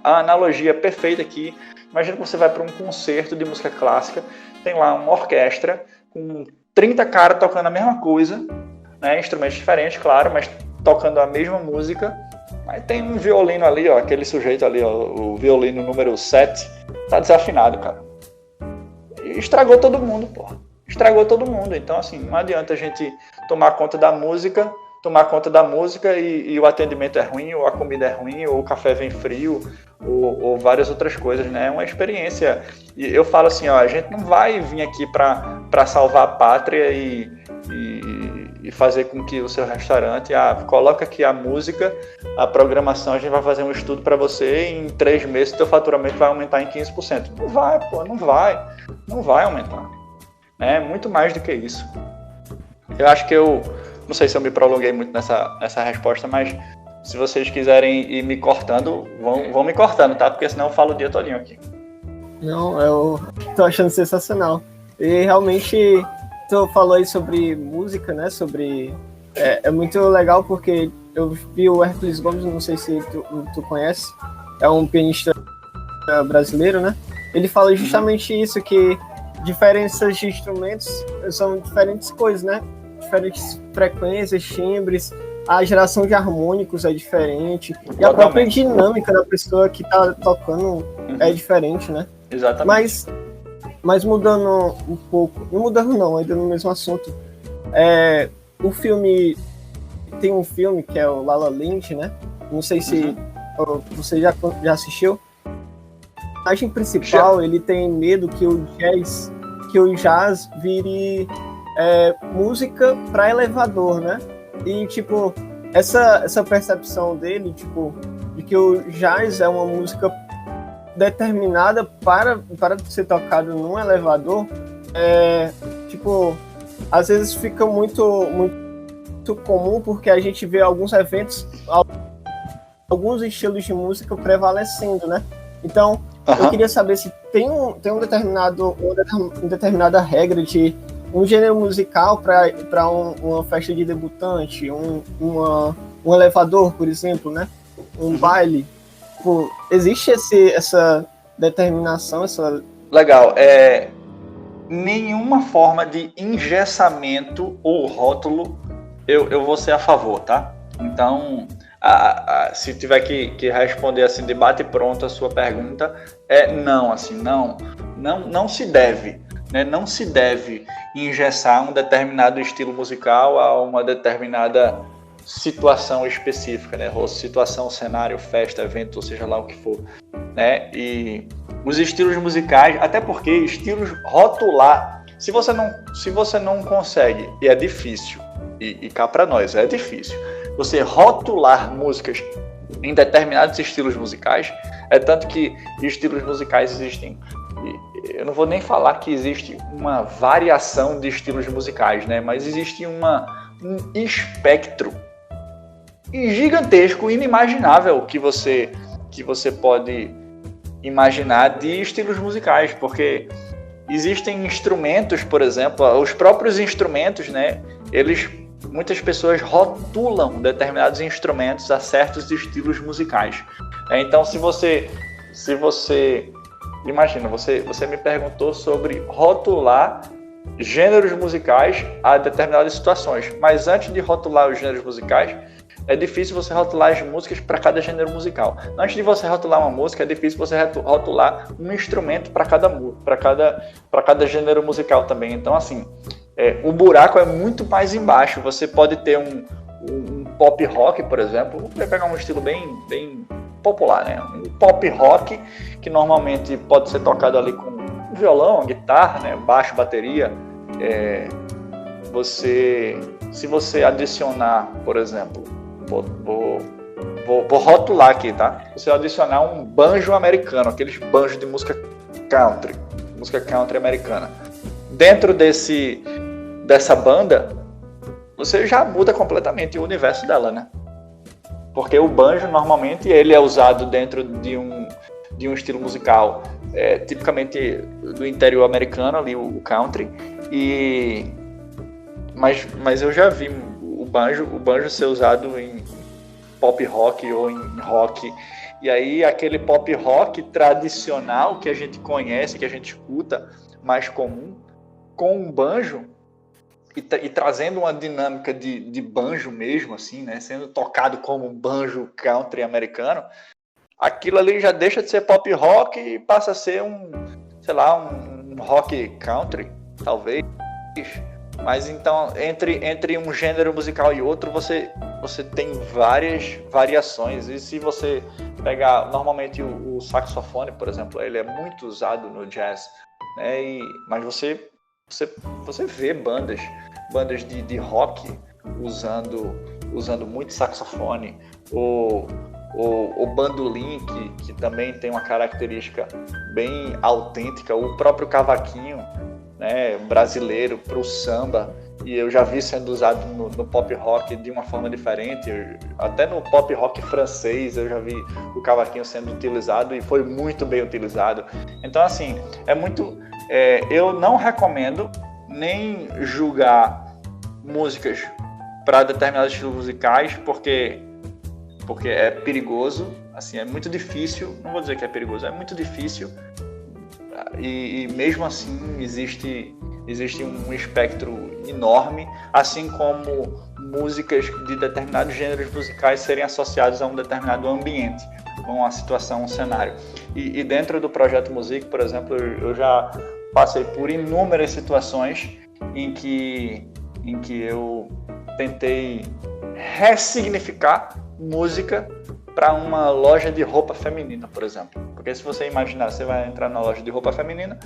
a analogia é perfeita aqui. Imagina que você vai para um concerto de música clássica, tem lá uma orquestra com 30 caras tocando a mesma coisa, né? Instrumentos diferentes, claro, mas tocando a mesma música. Aí tem um violino ali, ó, aquele sujeito ali, ó, o violino número 7, tá desafinado, cara. E estragou todo mundo, porra. Estragou todo mundo. Então, assim, não adianta a gente tomar conta da música e o atendimento é ruim, ou a comida é ruim, ou o café vem frio, ou várias outras coisas, né? É uma experiência. E eu falo assim, ó, a gente não vai vir aqui para salvar a pátria e fazer com que o seu restaurante, coloca aqui a música, a programação, a gente vai fazer um estudo para você e em 3 meses o teu faturamento vai aumentar em 15%. Não vai, pô, não vai aumentar. É muito mais do que isso. Eu acho que não sei se eu me prolonguei muito nessa resposta, mas se vocês quiserem ir me cortando, vão me cortando, tá? Porque senão eu falo o dia todinho aqui. Não, eu tô achando sensacional. E realmente, tu falou aí sobre música, né? É muito legal porque eu vi o Hércules Gomes, não sei se tu conhece, é um pianista brasileiro, né? Ele fala justamente isso, que diferenças de instrumentos são diferentes coisas, né? Diferentes frequências, timbres, a geração de harmônicos é diferente, e a própria dinâmica da pessoa que tá tocando é diferente, né? Exatamente. Mas mudando um pouco, não mudando não, ainda no mesmo assunto, o filme, tem um filme que é o La La Land, né? Não sei se você já assistiu. O personagem principal, ele tem medo que o jazz vire música para elevador, né? E, tipo, essa percepção dele, tipo, de que o jazz é uma música determinada para ser tocado num elevador, tipo, às vezes fica muito, muito comum, porque a gente vê alguns eventos, alguns estilos de música prevalecendo, né? Então, eu queria saber se tem uma determinada regra de um gênero musical para uma festa de debutante, um elevador, por exemplo, né? um baile? Tipo, existe essa determinação, essa... Legal. Nenhuma forma de engessamento ou rótulo eu vou ser a favor, tá? Então, se tiver que responder assim, de bate pronto a sua pergunta, não, assim, não se deve, né? Não se deve engessar um determinado estilo musical a uma determinada situação específica, né? Ou situação, cenário, festa, evento, ou seja lá o que for, né? E os estilos musicais, até porque estilos rotular, se você não consegue, e é difícil, e cá para nós é difícil, você rotular músicas em determinados estilos musicais, tanto que estilos musicais existem, eu não vou nem falar que existe uma variação de estilos musicais, né? Mas existe um espectro gigantesco, inimaginável que você pode imaginar de estilos musicais, porque existem instrumentos, por exemplo, os próprios instrumentos, né? Muitas pessoas rotulam determinados instrumentos a certos estilos musicais. Então, se você imagina, você me perguntou sobre rotular gêneros musicais a determinadas situações, mas antes de rotular os gêneros musicais, é difícil você rotular as músicas para cada gênero musical. Antes de você rotular uma música, é difícil você rotular um instrumento para cada gênero musical também. Então, assim, o buraco é muito mais embaixo. Você pode ter um pop rock, por exemplo. Vou pegar um estilo bem popular, né? Um pop rock que normalmente pode ser tocado ali com violão, guitarra, né? Baixo, bateria. Se você adicionar, por exemplo, vou rotular aqui, tá? Você adicionar um banjo americano, aqueles banjos de música country americana. Dentro dessa banda, você já muda completamente o universo dela, né? Porque o banjo, normalmente, ele é usado dentro de um estilo musical tipicamente do interior americano, ali o country, mas eu já vi o banjo ser usado em pop rock ou em rock, e aí aquele pop rock tradicional que a gente conhece, que a gente escuta, mais comum, com um banjo e trazendo uma dinâmica de banjo mesmo, assim, né, sendo tocado como um banjo country americano, aquilo ali já deixa de ser pop rock e passa a ser um rock country, talvez. Mas então, entre um gênero musical e outro, você tem várias variações. E se você pegar, normalmente o saxofone, por exemplo, ele é muito usado no jazz, né? Mas você vê bandas de rock usando muito saxofone, o bandolim, que também tem uma característica bem autêntica, o próprio cavaquinho, né, brasileiro para o samba, e eu já vi sendo usado no pop rock de uma forma diferente, até no pop rock francês eu já vi o cavaquinho sendo utilizado e foi muito bem utilizado. Então, assim, eu não recomendo nem julgar músicas para determinados estilos musicais, porque é perigoso, assim, é muito difícil, não vou dizer que é perigoso, é muito difícil, e mesmo assim existe um espectro enorme, assim como músicas de determinados gêneros musicais serem associados a um determinado ambiente, uma situação, um cenário. E dentro do Projeto Music, por exemplo, eu já passei por inúmeras situações em que eu tentei ressignificar música para uma loja de roupa feminina, por exemplo. Porque se você imaginar, você vai entrar na loja de roupa feminina,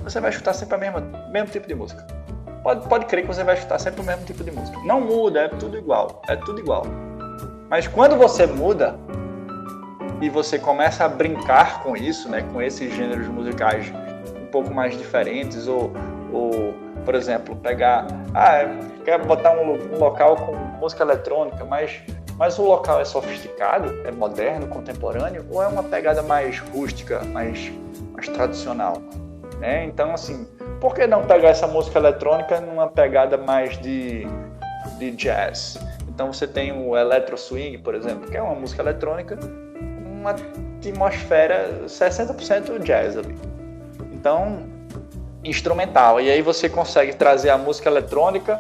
você vai escutar sempre o mesmo tipo de música. Pode crer que você vai escutar sempre o mesmo tipo de música. Não muda, é tudo igual. Mas quando você muda e você começa a brincar com isso, né, com esses gêneros musicais um pouco mais diferentes, ou por exemplo, quer botar um local com música eletrônica, mas o local é sofisticado, é moderno, contemporâneo, ou é uma pegada mais rústica, mais tradicional? Então, assim, por que não pegar essa música eletrônica numa pegada mais de jazz? Então você tem o Electro Swing, por exemplo, que é uma música eletrônica, uma atmosfera 60% jazz ali. Então, instrumental. E aí você consegue trazer a música eletrônica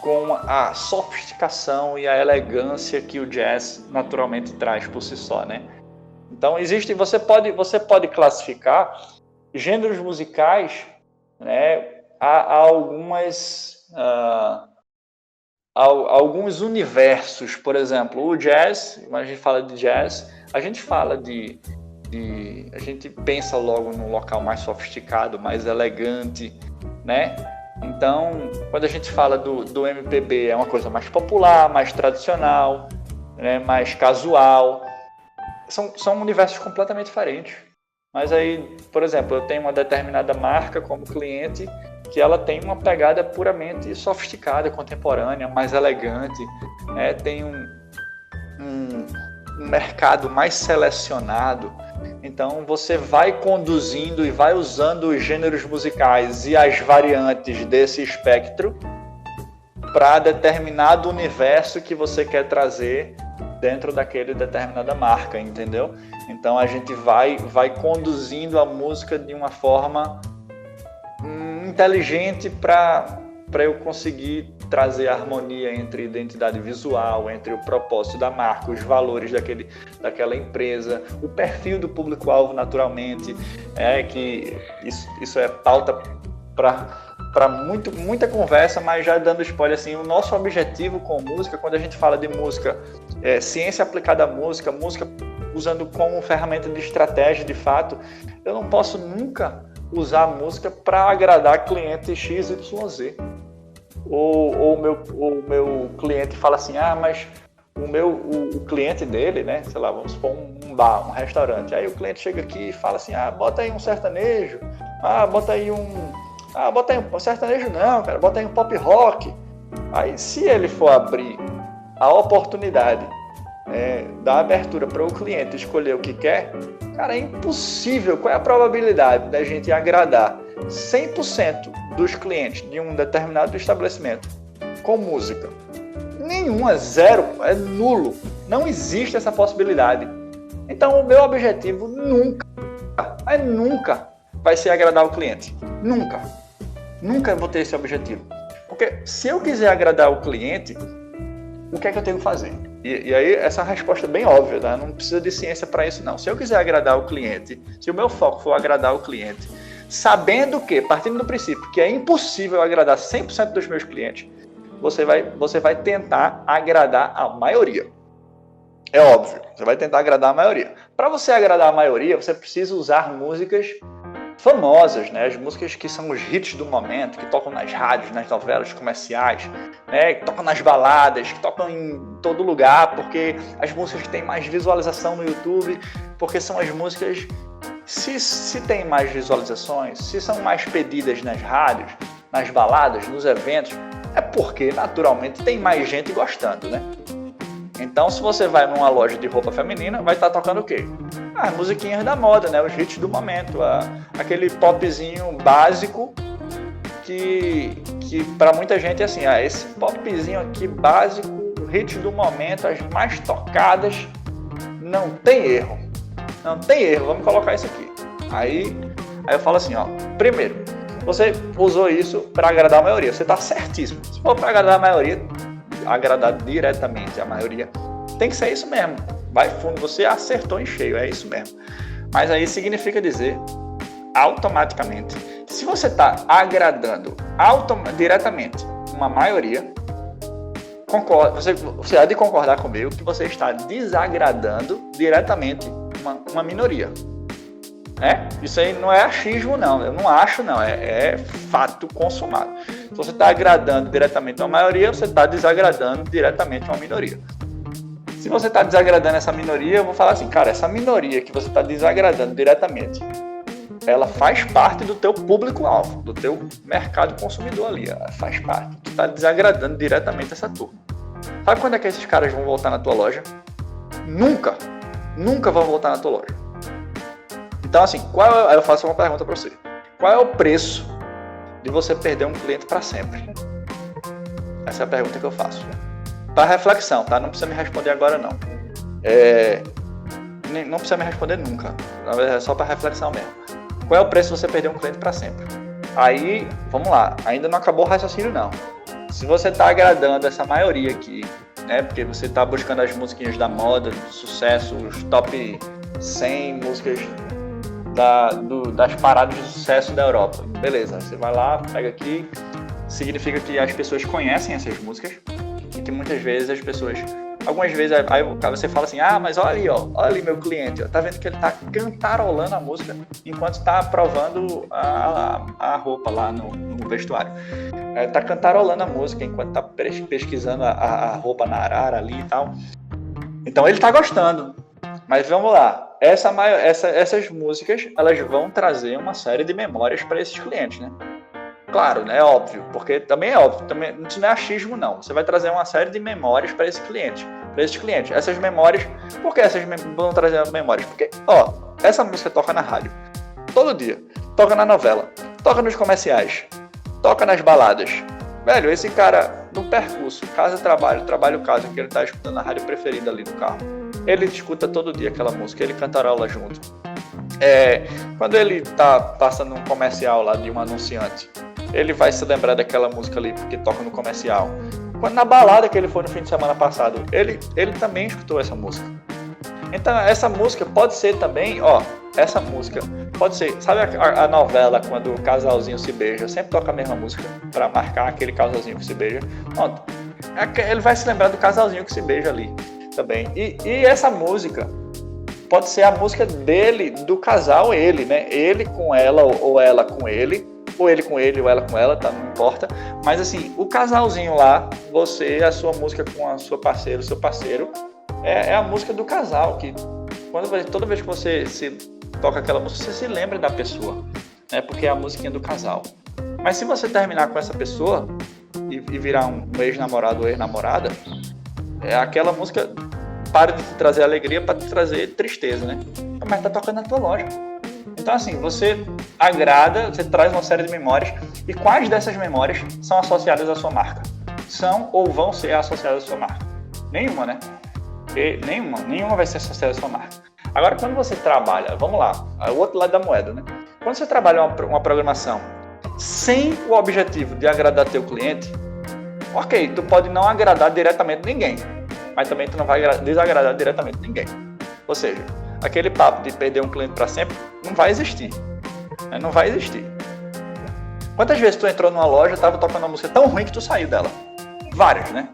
com a sofisticação e a elegância que o jazz naturalmente traz por si só, né? Então, você pode classificar gêneros musicais, né? Há alguns universos, por exemplo, o jazz, quando a gente fala de jazz, a gente fala a gente pensa logo num local mais sofisticado, mais elegante, né? Então, quando a gente fala do MPB, é uma coisa mais popular, mais tradicional, né? Mais casual. São universos completamente diferentes. Mas aí, por exemplo, eu tenho uma determinada marca como cliente que ela tem uma pegada puramente sofisticada, contemporânea, mais elegante, né? Tem um mercado mais selecionado. Então você vai conduzindo e vai usando os gêneros musicais e as variantes desse espectro para determinado universo que você quer trazer dentro daquele determinada marca, entendeu? Então a gente vai conduzindo a música de uma forma inteligente para eu conseguir trazer harmonia entre identidade visual, entre o propósito da marca, os valores daquela empresa, o perfil do público-alvo naturalmente, que isso é pauta para muita conversa, mas já dando spoiler, assim, o nosso objetivo com música, quando a gente fala de música, ciência aplicada à música usando como ferramenta de estratégia de fato, eu não posso nunca usar a música para agradar cliente XYZ. Ou o meu cliente fala assim, mas o cliente dele, né, sei lá, vamos supor um bar, um restaurante, aí o cliente chega aqui e fala assim, bota aí um sertanejo, bota aí um sertanejo não, cara, bota aí um pop rock. Aí se ele for abrir a oportunidade da abertura para o cliente escolher o que quer, cara, é impossível. Qual é a probabilidade da gente agradar 100% dos clientes de um determinado estabelecimento com música? Nenhuma, zero, é nulo. Não existe essa possibilidade. Então o meu objetivo nunca vai ser agradar o cliente. Nunca vou ter esse objetivo. Porque se eu quiser agradar o cliente, o que é que eu tenho que fazer? E aí essa resposta é bem óbvia, tá? Não precisa de ciência para isso não. Se eu quiser agradar o cliente, se o meu foco for agradar o cliente, sabendo que, partindo do princípio que é impossível agradar 100% dos meus clientes, você vai tentar agradar a maioria. É óbvio, você vai tentar agradar a maioria. Para você agradar a maioria, você precisa usar músicas famosas, né? As músicas que são os hits do momento, que tocam nas rádios, nas novelas comerciais, né? Que tocam nas baladas, que tocam em todo lugar, porque as músicas que têm mais visualização no YouTube, porque são as músicas, se tem mais visualizações, se são mais pedidas nas rádios, nas baladas, nos eventos, é porque naturalmente tem mais gente gostando, né? Então, se você vai numa loja de roupa feminina, vai estar tocando o quê? As musiquinhas da moda, né? Os hits do momento, aquele popzinho básico que para muita gente é assim, esse popzinho aqui básico, o hit do momento, as mais tocadas, não tem erro. Não tem erro, vamos colocar isso aqui. Aí eu falo assim, primeiro, você usou isso para agradar a maioria, você está certíssimo. Se for para agradar a maioria, agradar diretamente a maioria, tem que ser isso mesmo. Vai fundo, você acertou em cheio, é isso mesmo. Mas aí significa dizer automaticamente, se você está agradando diretamente uma maioria, você há de concordar comigo que você está desagradando diretamente uma minoria. Isso aí não é achismo não, eu não acho não, é fato consumado. Se você está agradando diretamente uma maioria, você está desagradando diretamente uma minoria. Se você está desagradando essa minoria, eu vou falar assim, cara, essa minoria que você está desagradando diretamente, ela faz parte do teu público-alvo, do teu mercado consumidor ali, ela faz parte. Tu está desagradando diretamente essa turma. Sabe quando é que esses caras vão voltar na tua loja? Nunca vão voltar na tua loja. Então, assim, eu faço uma pergunta para você. Qual é o preço de você perder um cliente para sempre? Essa é a pergunta que eu faço. para reflexão, tá? Não precisa me responder agora, não. Não precisa me responder nunca. Na verdade, é só para reflexão mesmo. Qual é o preço de você perder um cliente para sempre? Aí, vamos lá. Ainda não acabou o raciocínio, não. Se você está agradando essa maioria aqui, né? Porque você está buscando as musiquinhas da moda, do sucesso, os top 100 músicas das paradas de sucesso da Europa. Beleza, você vai lá, pega aqui. Significa que as pessoas conhecem essas músicas e que muitas vezes as pessoas... Algumas vezes aí você fala assim, mas olha ali, ó, olha ali meu cliente, ó, tá vendo que ele tá cantarolando a música enquanto tá provando a roupa lá no vestuário. Tá cantarolando a música enquanto tá pesquisando a roupa na arara ali e tal. Então ele tá gostando. Mas vamos lá, essas músicas, elas vão trazer uma série de memórias para esses clientes, né? Claro, né? É óbvio, porque também é óbvio, isso não é achismo, não. Você vai trazer uma série de memórias para esse cliente. Essas memórias, por que essas vão trazer memórias? Porque, essa música toca na rádio, todo dia, toca na novela, toca nos comerciais, toca nas baladas. Velho, esse cara, no percurso, casa-trabalho, trabalho-casa, que ele tá escutando a rádio preferida ali no carro, ele escuta todo dia aquela música, ele cantarola junto. Quando ele tá passando um comercial lá de um anunciante, ele vai se lembrar daquela música ali porque toca no comercial. Quando na balada que ele foi no fim de semana passado, ele também escutou essa música. Então essa música pode ser também, essa música pode ser, sabe a novela quando o casalzinho se beija, sempre toca a mesma música para marcar aquele casalzinho que se beija. Pronto. Ele vai se lembrar do casalzinho que se beija ali também. E essa música pode ser a música dele, do casal, ele, né? Ele com ela ou ela com ele, ou ele com ele ou ela com ela, tá? Não importa. Mas assim, o casalzinho lá, a sua música com a sua parceira, o seu parceiro, é a música do casal, que toda vez que você se toca aquela música, você se lembra da pessoa, né? Porque é a musiquinha do casal. Mas se você terminar com essa pessoa e virar um ex-namorado ou ex-namorada, aquela música para de te trazer alegria para te trazer tristeza, né? Mas tá tocando na tua loja. Então assim, você agrada, você traz uma série de memórias. E quais dessas memórias são associadas à sua marca? São ou vão ser associadas à sua marca? Nenhuma, né? Nenhuma vai ser associada à sua marca. Agora, quando você trabalha, vamos lá, o outro lado da moeda, né? Quando você trabalha uma programação sem o objetivo de agradar teu cliente, ok, tu pode não agradar diretamente ninguém, mas também tu não vai desagradar diretamente ninguém. Ou seja, aquele papo de perder um cliente para sempre não vai existir. Né? Não vai existir. Quantas vezes tu entrou numa loja e estava tocando uma música tão ruim que tu saiu dela? Várias, né?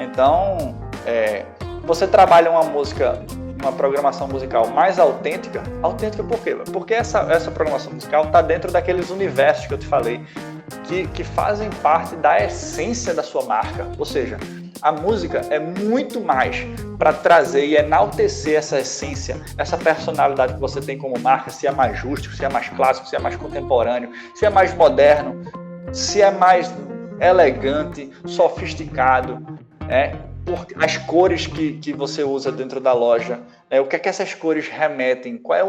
Então, você trabalha uma programação musical mais autêntica. Autêntica por quê? Porque essa programação musical está dentro daqueles universos que eu te falei, que fazem parte da essência da sua marca. Ou seja, a música é muito mais para trazer e enaltecer essa essência, essa personalidade que você tem como marca, se é mais justo, se é mais clássico, se é mais contemporâneo, se é mais moderno, se é mais elegante, sofisticado, por as cores que você usa dentro da loja, o que é que essas cores remetem, qual é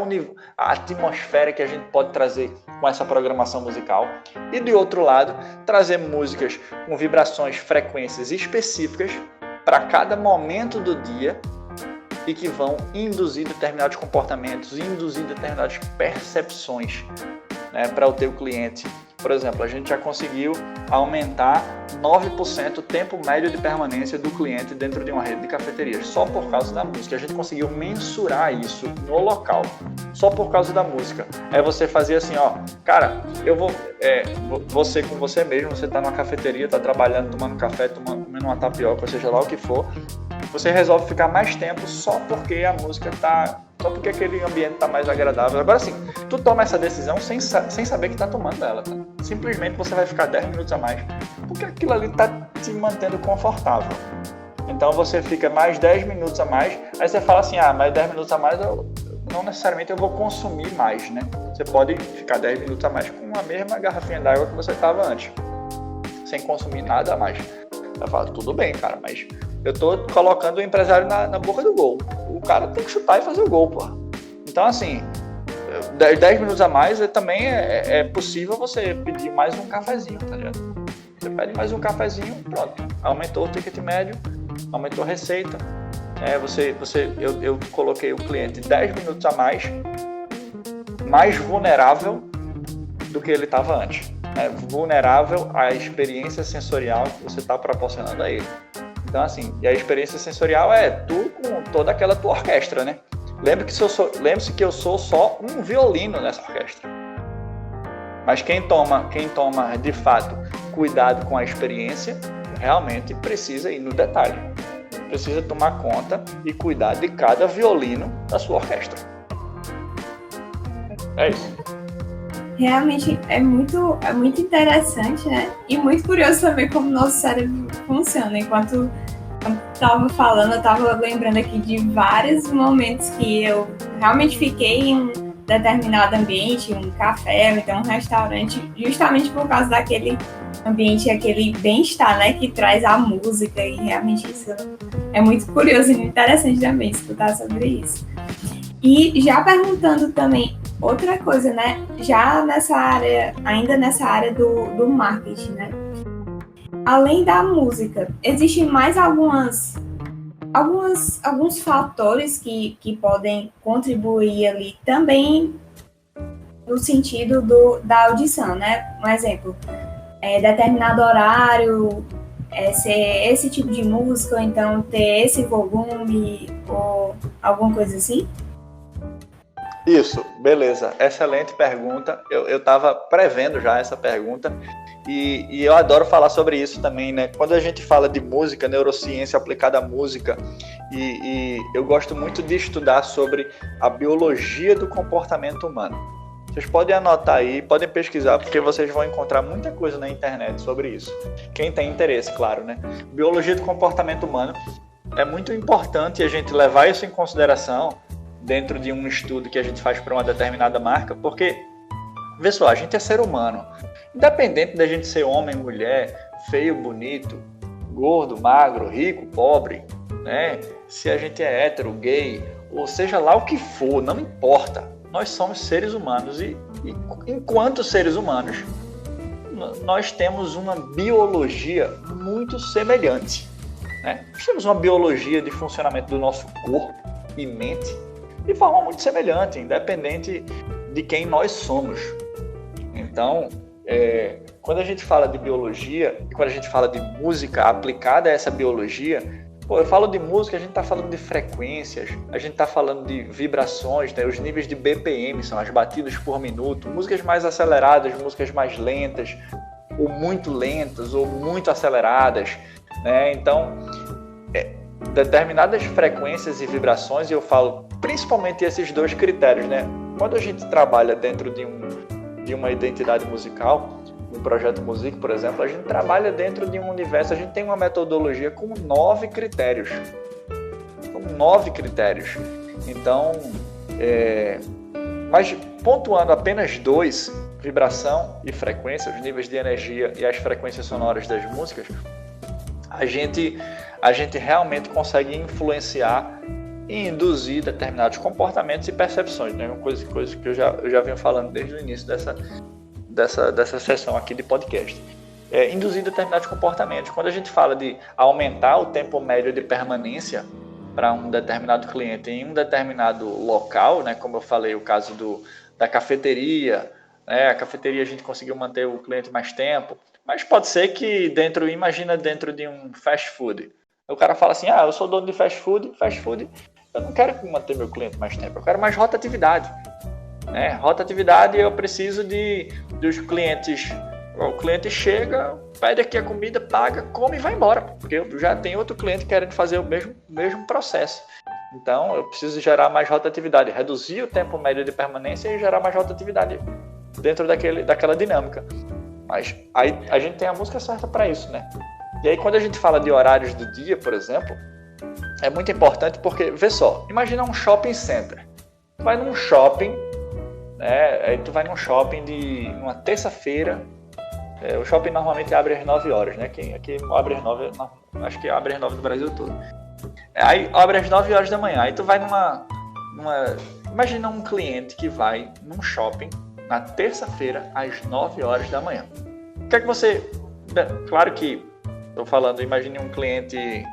a atmosfera que a gente pode trazer com essa programação musical. E de outro lado, trazer músicas com vibrações, frequências específicas para cada momento do dia e que vão induzir determinados comportamentos, induzir determinadas percepções, né, para o teu cliente. Por exemplo, a gente já conseguiu aumentar 9% o tempo médio de permanência do cliente dentro de uma rede de cafeterias, só por causa da música. A gente conseguiu mensurar isso no local, só por causa da música. É você fazer assim, cara, eu vou, você com você mesmo, você está numa cafeteria, está trabalhando, tomando café, comendo uma tapioca, seja lá o que for, você resolve ficar mais tempo só porque a música só porque aquele ambiente está mais agradável. Agora sim, tu toma essa decisão sem saber que está tomando ela, tá? Simplesmente você vai ficar 10 minutos a mais, porque aquilo ali está te mantendo confortável. Então você fica mais 10 minutos a mais, aí você fala assim, mais 10 minutos a mais, não necessariamente eu vou consumir mais, né? Você pode ficar 10 minutos a mais com a mesma garrafinha d'água que você estava antes, sem consumir nada a mais. Eu falo, tudo bem, cara, mas eu tô colocando o empresário na boca do gol. O cara tem que chutar e fazer o gol, pô. Então, assim, 10 minutos a mais também é possível você pedir mais um cafezinho, tá ligado? Você pede mais um cafezinho, pronto. Aumentou o ticket médio aumentou a receita, eu coloquei o cliente 10 minutos a mais vulnerável do que ele estava antes. Vulnerável à experiência sensorial que você está proporcionando a ele. Então, assim, e a experiência sensorial é tu com toda aquela tua orquestra, né? Lembre-se que eu sou só um violino nessa orquestra. Mas quem toma de fato cuidado com a experiência, realmente precisa ir no detalhe. Precisa tomar conta e cuidar de cada violino da sua orquestra. É isso. Realmente é muito interessante, né? E muito curioso também como o nosso cérebro funciona. Enquanto eu estava falando, eu estava lembrando aqui de vários momentos que eu realmente fiquei em um determinado ambiente, um café, ou então um restaurante, justamente por causa daquele ambiente, aquele bem-estar, né? Que traz a música, e realmente isso é muito curioso e interessante também escutar sobre isso. E já perguntando também outra coisa, né? Já ainda nessa área do marketing, né? Além da música, existem mais alguns fatores que podem contribuir ali também no sentido da audição, né? Um exemplo, determinado horário, ser esse tipo de música, ou então ter esse volume, ou alguma coisa assim? Isso, beleza. Excelente pergunta. Eu estava prevendo já essa pergunta e eu adoro falar sobre isso também, né? Quando a gente fala de música, neurociência aplicada à música, e eu gosto muito de estudar sobre a biologia do comportamento humano. Vocês podem anotar aí, podem pesquisar, porque vocês vão encontrar muita coisa na internet sobre isso. Quem tem interesse, claro, né? Biologia do comportamento humano é muito importante a gente levar isso em consideração dentro de um estudo que a gente faz para uma determinada marca, porque, vê só, a gente é ser humano. Independente da gente ser homem, mulher, feio, bonito, gordo, magro, rico, pobre, né? Se a gente é hétero, gay, ou seja lá o que for, não importa. Nós somos seres humanos e enquanto seres humanos, nós temos uma biologia muito semelhante, né? Nós temos uma biologia de funcionamento do nosso corpo e mente de forma muito semelhante, independente de quem nós somos. Então, quando a gente fala de biologia e quando a gente fala de música aplicada a essa biologia, eu falo de música, a gente está falando de frequências, a gente está falando de vibrações, né? Os níveis de BPM são as batidas por minuto, músicas mais aceleradas, músicas mais lentas, ou muito lentas, ou muito aceleradas, né? Então, determinadas frequências e vibrações, e eu falo principalmente esses dois critérios, né? Quando a gente trabalha dentro de uma identidade musical, um projeto Music, por exemplo, a gente trabalha dentro de um universo, a gente tem uma metodologia com 9 critérios. Com 9 critérios. Então, mas pontuando apenas 2, vibração e frequência, os níveis de energia e as frequências sonoras das músicas, a gente realmente consegue influenciar e induzir determinados comportamentos e percepções, né? Uma coisa que eu já venho falando desde o início dessa sessão aqui de podcast. Induzir determinados comportamentos. Quando a gente fala de aumentar o tempo médio de permanência para um determinado cliente em um determinado local, né? Como eu falei, o caso da cafeteria, né? A cafeteria a gente conseguiu manter o cliente mais tempo, mas pode ser que imagina dentro de um fast food. O cara fala assim, eu sou dono de fast food, eu não quero manter meu cliente mais tempo, eu quero mais rotatividade. Né? Rotatividade, eu preciso dos clientes. O cliente chega, pede aqui a comida, paga, come e vai embora, porque eu já tenho outro cliente querendo fazer o mesmo processo. Então, eu preciso gerar mais rotatividade, reduzir o tempo médio de permanência e gerar mais rotatividade dentro daquela dinâmica. Mas aí a gente tem a música certa para isso, né? E aí, quando a gente fala de horários do dia, por exemplo, é muito importante porque, vê só, imagina um shopping center. Tu vai num shopping, né? Aí tu vai num shopping numa terça-feira. O shopping normalmente abre às 9 horas, né? Aqui abre às 9, acho que abre às 9 no Brasil todo. Aí abre às 9 horas da manhã. Aí tu vai imagina um cliente que vai num shopping na terça-feira às 9 horas da manhã. O que é que você... Claro que estou falando, imagine um cliente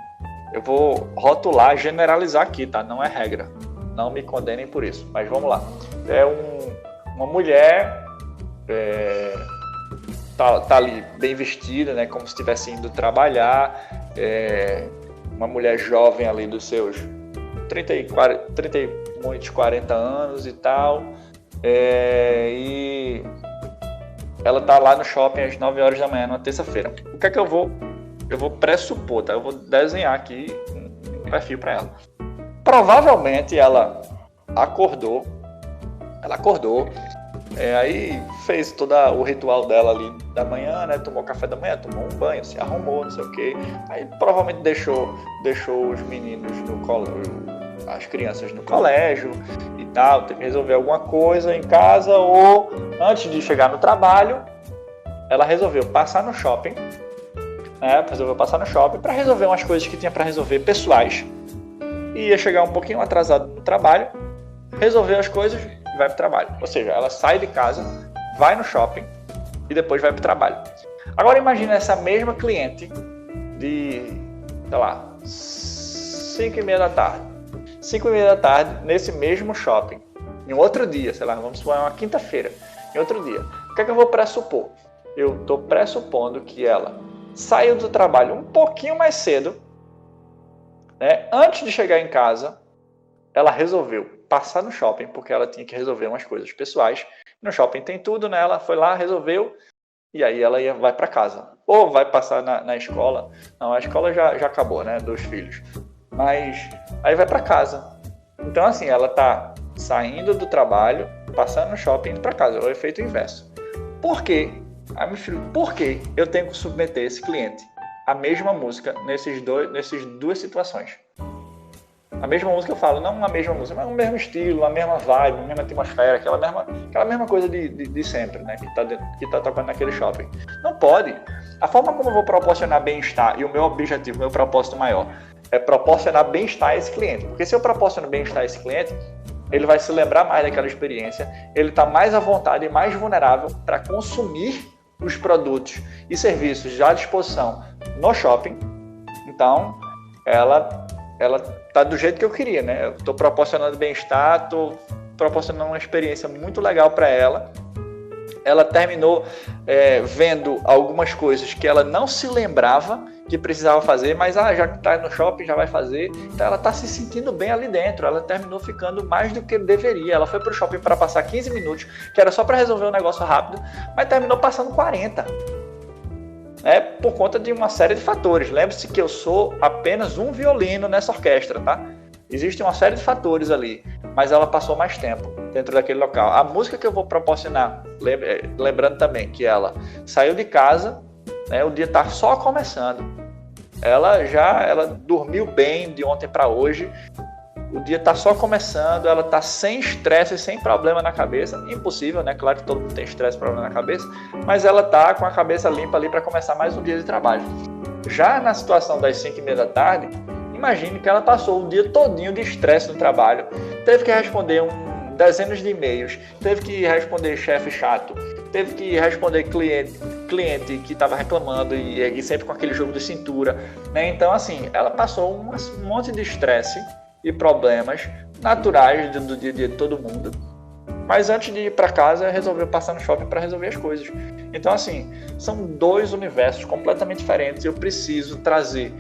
Eu vou rotular, generalizar aqui, tá? Não é regra. Não me condenem por isso. Mas vamos lá. Uma mulher tá ali bem vestida, né? Como se estivesse indo trabalhar. Uma mulher jovem ali dos seus 30 e muitos 40 anos e tal. E ela tá lá no shopping às 9 horas da manhã, numa terça-feira. O que é que eu vou pressupor, tá? Eu vou desenhar aqui um perfil para ela. Provavelmente ela acordou, aí fez todo o ritual dela ali da manhã, né? Tomou café da manhã, tomou um banho, se arrumou, não sei o quê. Aí provavelmente deixou os meninos no colégio, as crianças no colégio e tal, teve que resolver alguma coisa em casa, ou antes de chegar no trabalho, ela resolveu passar no shopping, né? Para resolver umas coisas que tinha para resolver pessoais. E ia chegar um pouquinho atrasado no trabalho, resolver as coisas e vai para o trabalho. Ou seja, ela sai de casa, vai no shopping e depois vai para o trabalho. Agora imagina essa mesma cliente de, sei lá, 5h30 da tarde. 5h30 da tarde, nesse mesmo shopping. Em outro dia, sei lá, vamos supor uma quinta-feira. Em outro dia. O que é que eu vou pressupor? Eu estou pressupondo que ela saiu do trabalho um pouquinho mais cedo, né? Antes de chegar em casa, ela resolveu passar no shopping, porque ela tinha que resolver umas coisas pessoais. No shopping tem tudo, né? Ela foi lá, resolveu, e aí ela vai para casa. Ou vai passar na escola. Não, a escola já acabou, né? Dos filhos. Mas aí vai para casa. Então, assim, ela tá saindo do trabalho, passando no shopping, indo para casa. É o efeito inverso. Por quê? Por que eu tenho que submeter esse cliente à mesma música nessas duas situações? A mesma música, eu falo, não a mesma música, mas o mesmo estilo, a mesma vibe, a mesma atmosfera, aquela mesma coisa de sempre, né? Que tá tocando naquele shopping. Não pode. A forma como eu vou proporcionar bem-estar, e o meu objetivo, o meu propósito maior, é proporcionar bem-estar a esse cliente. Porque se eu proporciono bem-estar a esse cliente, ele vai se lembrar mais daquela experiência, ele está mais à vontade e mais vulnerável para consumir os produtos e serviços já à disposição no shopping. Então, ela está do jeito que eu queria, né? Eu estou proporcionando bem-estar, estou proporcionando uma experiência muito legal para ela. Ela terminou vendo algumas coisas que ela não se lembrava que precisava fazer, mas já que está no shopping, já vai fazer. Então ela está se sentindo bem ali dentro. Ela terminou ficando mais do que deveria. Ela foi para o shopping para passar 15 minutos, que era só para resolver um negócio rápido, mas terminou passando 40. Por conta de uma série de fatores. Lembre-se que eu sou apenas um violino nessa orquestra, tá? Existe uma série de fatores ali, mas ela passou mais tempo dentro daquele local. A música que eu vou proporcionar, lembrando também que ela saiu de casa, né, o dia está só começando. Ela dormiu bem de ontem para hoje. O dia está só começando, ela está sem estresse, sem problema na cabeça. Impossível, né? Claro que todo mundo tem estresse e problema na cabeça, mas ela está com a cabeça limpa ali para começar mais um dia de trabalho. Já na situação das 5h30 da tarde, imagine que ela passou o dia todinho de estresse no trabalho, teve que responder dezenas de e-mails, teve que responder chefe chato, teve que responder cliente que estava reclamando e sempre com aquele jogo de cintura, né? Então, assim, ela passou um monte de estresse e problemas naturais do dia a dia de todo mundo. Mas antes de ir para casa, resolveu passar no shopping para resolver as coisas. Então, assim, são dois universos completamente diferentes. Eu preciso trazer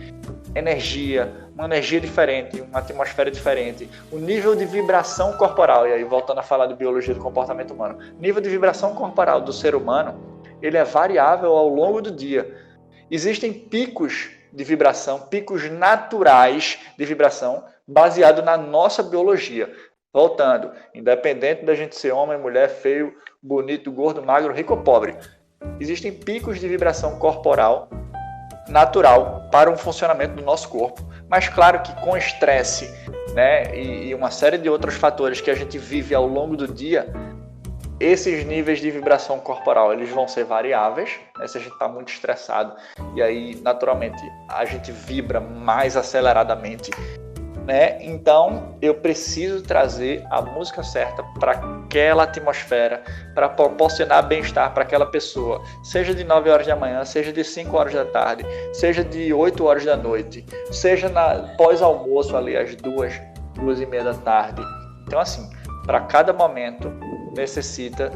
uma energia diferente, uma atmosfera diferente, o nível de vibração corporal. E aí, voltando a falar de biologia do comportamento humano, o nível de vibração corporal do ser humano, ele é variável ao longo do dia. Existem picos de vibração, picos naturais de vibração, baseado na nossa biologia. Voltando, independente da gente ser homem, mulher, feio, bonito, gordo, magro, rico ou pobre, existem picos de vibração corporal natural para um funcionamento do nosso corpo. Mas claro que com estresse, né, e uma série de outros fatores que a gente vive ao longo do dia, esses níveis de vibração corporal eles vão ser variáveis, né, se a gente está muito estressado, e aí naturalmente a gente vibra mais aceleradamente, né? Então eu preciso trazer a música certa para aquela atmosfera para proporcionar bem-estar para aquela pessoa, seja de 9 horas da manhã, seja de 5 horas da tarde, seja de 8 horas da noite, seja pós-almoço ali às 2h30 da tarde. Então assim, para cada momento necessita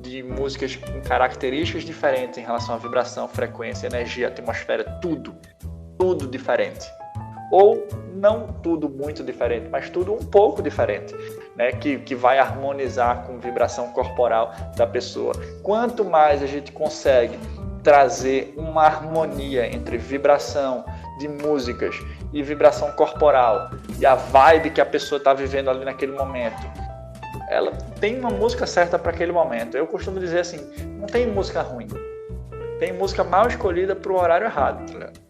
de músicas com características diferentes em relação à vibração, frequência, energia, atmosfera, tudo diferente. Ou não tudo muito diferente, mas tudo um pouco diferente, né? Que vai harmonizar com a vibração corporal da pessoa. Quanto mais a gente consegue trazer uma harmonia entre vibração de músicas e vibração corporal e a vibe que a pessoa está vivendo ali naquele momento, ela tem uma música certa para aquele momento. Eu costumo dizer assim, não tem música ruim, tem música mal escolhida para o horário errado, tá ligado?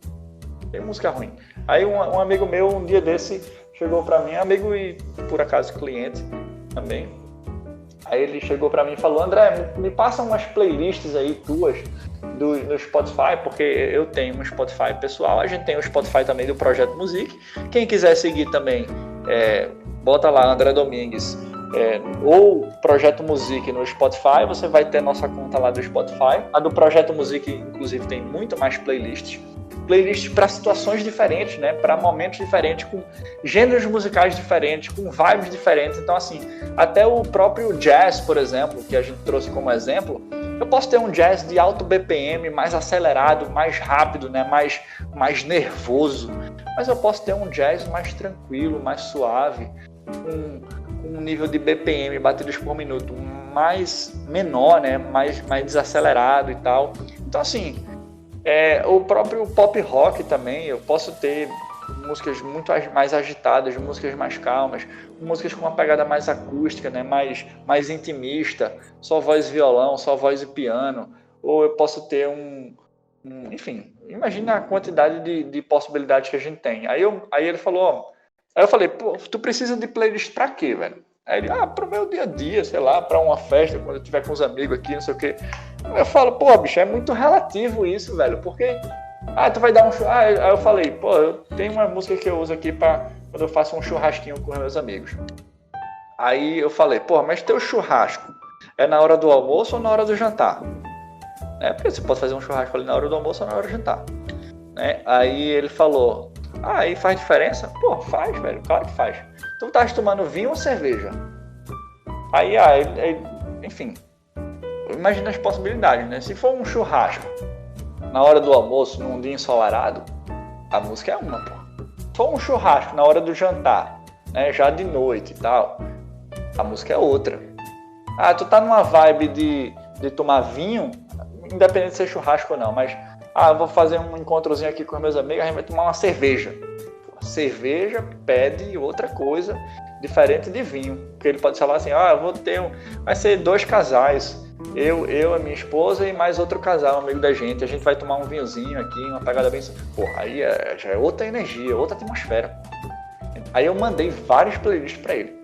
Tem música ruim. Aí um amigo meu, um dia desse, chegou para mim, amigo e por acaso cliente também. Aí ele chegou para mim e falou, André, me passa umas playlists aí tuas no Spotify, porque eu tenho um Spotify pessoal, a gente tem o Spotify também do Projeto Music. Quem quiser seguir também, bota lá André Domingues ou Projeto Music no Spotify, você vai ter nossa conta lá do Spotify. A do Projeto Music, inclusive, tem muito mais playlists para situações diferentes, né? Para momentos diferentes, com gêneros musicais diferentes, com vibes diferentes. Então, assim, até o próprio jazz, por exemplo, que a gente trouxe como exemplo, eu posso ter um jazz de alto BPM, mais acelerado, mais rápido, né? mais nervoso, mas eu posso ter um jazz mais tranquilo, mais suave, com um nível de BPM, batidas por minuto, mais menor, né? mais desacelerado e tal. Então, assim, o próprio pop rock também, eu posso ter músicas muito mais agitadas, músicas mais calmas, músicas com uma pegada mais acústica, né? mais intimista, só voz e violão, só voz e piano, ou eu posso ter enfim, imagina a quantidade de possibilidades que a gente tem. Aí ele falou, aí eu falei, pô, tu precisa de playlist pra quê, velho? Aí ele, pro meu dia a dia, sei lá, pra uma festa, quando eu tiver com os amigos aqui, não sei o quê. Eu falo, pô, bicho, é muito relativo isso, velho, porque, tu vai dar um churrasco. Aí eu falei, pô, eu tenho uma música que eu uso aqui pra quando eu faço um churrasquinho com os meus amigos. Aí eu falei, pô, mas teu churrasco é na hora do almoço ou na hora do jantar? Porque você pode fazer um churrasco ali na hora do almoço ou na hora do jantar. Aí ele falou, aí faz diferença? Pô, faz, velho, claro que faz. Tu tá tomando vinho ou cerveja? Aí, enfim, imagina as possibilidades, né? Se for um churrasco na hora do almoço, num dia ensolarado, a música é uma, pô. Se for um churrasco na hora do jantar, né, já de noite e tal, a música é outra. Tu tá numa vibe de tomar vinho, independente de ser churrasco ou não, mas eu vou fazer um encontrozinho aqui com os meus amigos, a gente vai tomar uma cerveja. Cerveja pede outra coisa diferente de vinho, porque ele pode falar assim, vai ser 2 casais, eu, a minha esposa e mais outro casal, um amigo da gente, a gente vai tomar um vinhozinho aqui, uma pegada bem... Porra, aí já é outra energia, outra atmosfera. Aí eu mandei vários playlists para ele,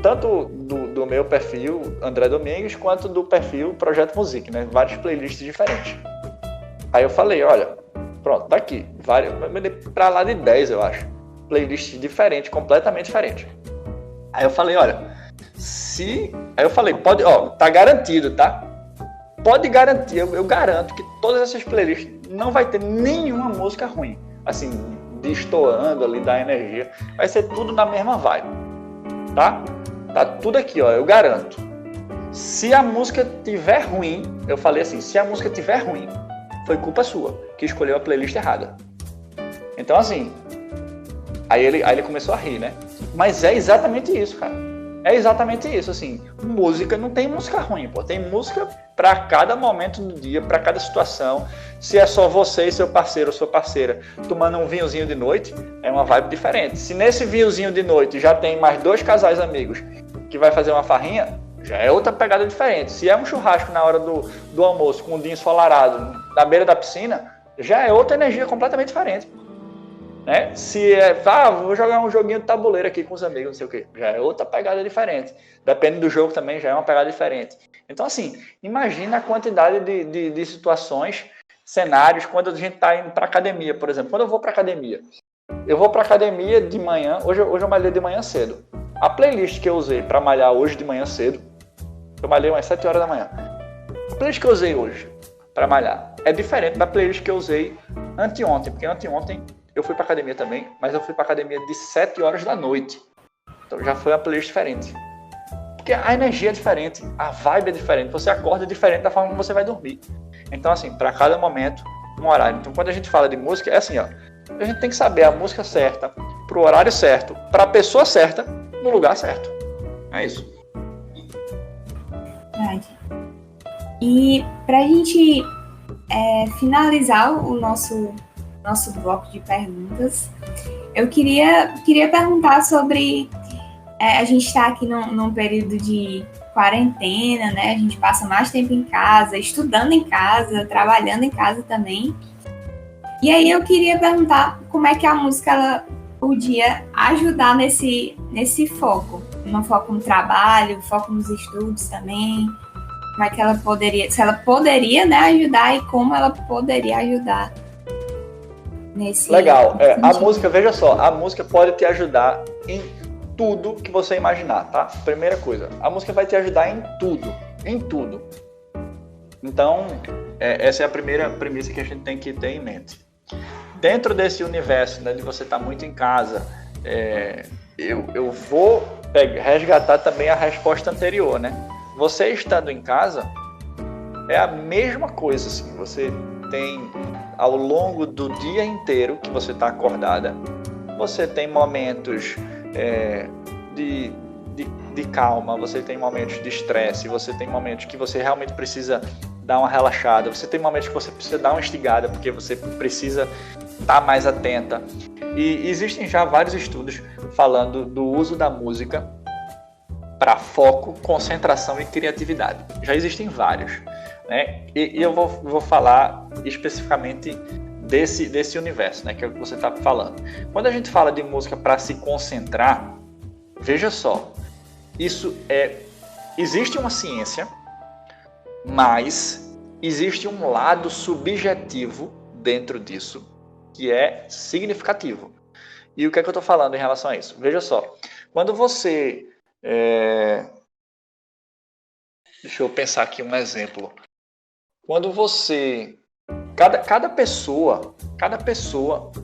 tanto do meu perfil André Domingues, quanto do perfil Projeto Music, né? Vários playlists diferentes. Aí eu falei, olha, pronto, tá aqui, pra lá de 10, eu acho, playlists diferentes, completamente diferentes. Aí eu falei, olha, pode, tá garantido, tá? Pode garantir, eu garanto que todas essas playlists não vai ter nenhuma música ruim, assim, destoando ali da energia, vai ser tudo na mesma vibe, tá? Tá tudo aqui, eu garanto. Se a música tiver ruim, eu falei assim, se a música tiver ruim, foi culpa sua, que escolheu a playlist errada. Então, assim, aí ele começou a rir, né? Mas é exatamente isso, cara. É exatamente isso, assim. Música, não tem música ruim, pô. Tem música para cada momento do dia, para cada situação. Se é só você e seu parceiro ou sua parceira tomando um vinhozinho de noite, é uma vibe diferente. Se nesse vinhozinho de noite já tem mais 2 casais amigos que vai fazer uma farrinha, já é outra pegada diferente. Se é um churrasco na hora do almoço, com um dia ensolarado, na beira da piscina, já é outra energia completamente diferente. Né? Se vou jogar um joguinho de tabuleiro aqui com os amigos, não sei o quê, já é outra pegada diferente. Depende do jogo também, já é uma pegada diferente. Então, assim, imagina a quantidade de situações, cenários, quando a gente está indo para academia, por exemplo. Quando eu vou para academia, Eu vou para academia de manhã, hoje eu malhei de manhã cedo. A playlist que eu usei para malhar hoje de manhã cedo, eu malhei umas 7 horas da manhã. A playlist que eu usei hoje para malhar é diferente da playlist que eu usei anteontem, porque anteontem eu fui para academia também, mas eu fui para academia de 7 horas da noite. Então já foi uma playlist diferente. Porque a energia é diferente, a vibe é diferente, você acorda diferente da forma como você vai dormir. Então assim, para cada momento, um horário. Então quando a gente fala de música, é assim, ó, a gente tem que saber a música certa, pro horário certo, pra pessoa certa, no lugar certo. É isso. Verdade. E pra gente finalizar o nosso bloco de perguntas, eu queria perguntar sobre... a gente está aqui num período de quarentena, né? A gente passa mais tempo em casa, estudando em casa, trabalhando em casa também. E aí eu queria perguntar como é que a música ela podia ajudar nesse foco. No foco no trabalho, foco nos estudos também. Como é que ela poderia... Se ela poderia, né, ajudar e como ela poderia ajudar nesse... Legal. A música, veja só, a música pode te ajudar em tudo que você imaginar, tá? Primeira coisa, a música vai te ajudar em tudo. Em tudo. Então, essa é a primeira premissa que a gente tem que ter em mente. Dentro desse universo, né, de você estar muito em casa, eu vou resgatar também a resposta anterior, né? Você estando em casa é a mesma coisa, assim. Você tem, ao longo do dia inteiro que você está acordada, você tem momentos de calma, você tem momentos de estresse, você tem momentos que você realmente precisa dar uma relaxada, você tem momentos que você precisa dar uma instigada, porque você precisa estar mais atenta. E existem já vários estudos falando do uso da música para foco, concentração e criatividade. Já existem vários, né? E eu vou falar especificamente desse universo, né, que é o que você está falando. Quando a gente fala de música para se concentrar, veja só, existe uma ciência, mas existe um lado subjetivo dentro disso que é significativo. E o que é que eu estou falando em relação a isso? Veja só, quando você... Deixa eu pensar aqui um exemplo. Quando você... Cada pessoa,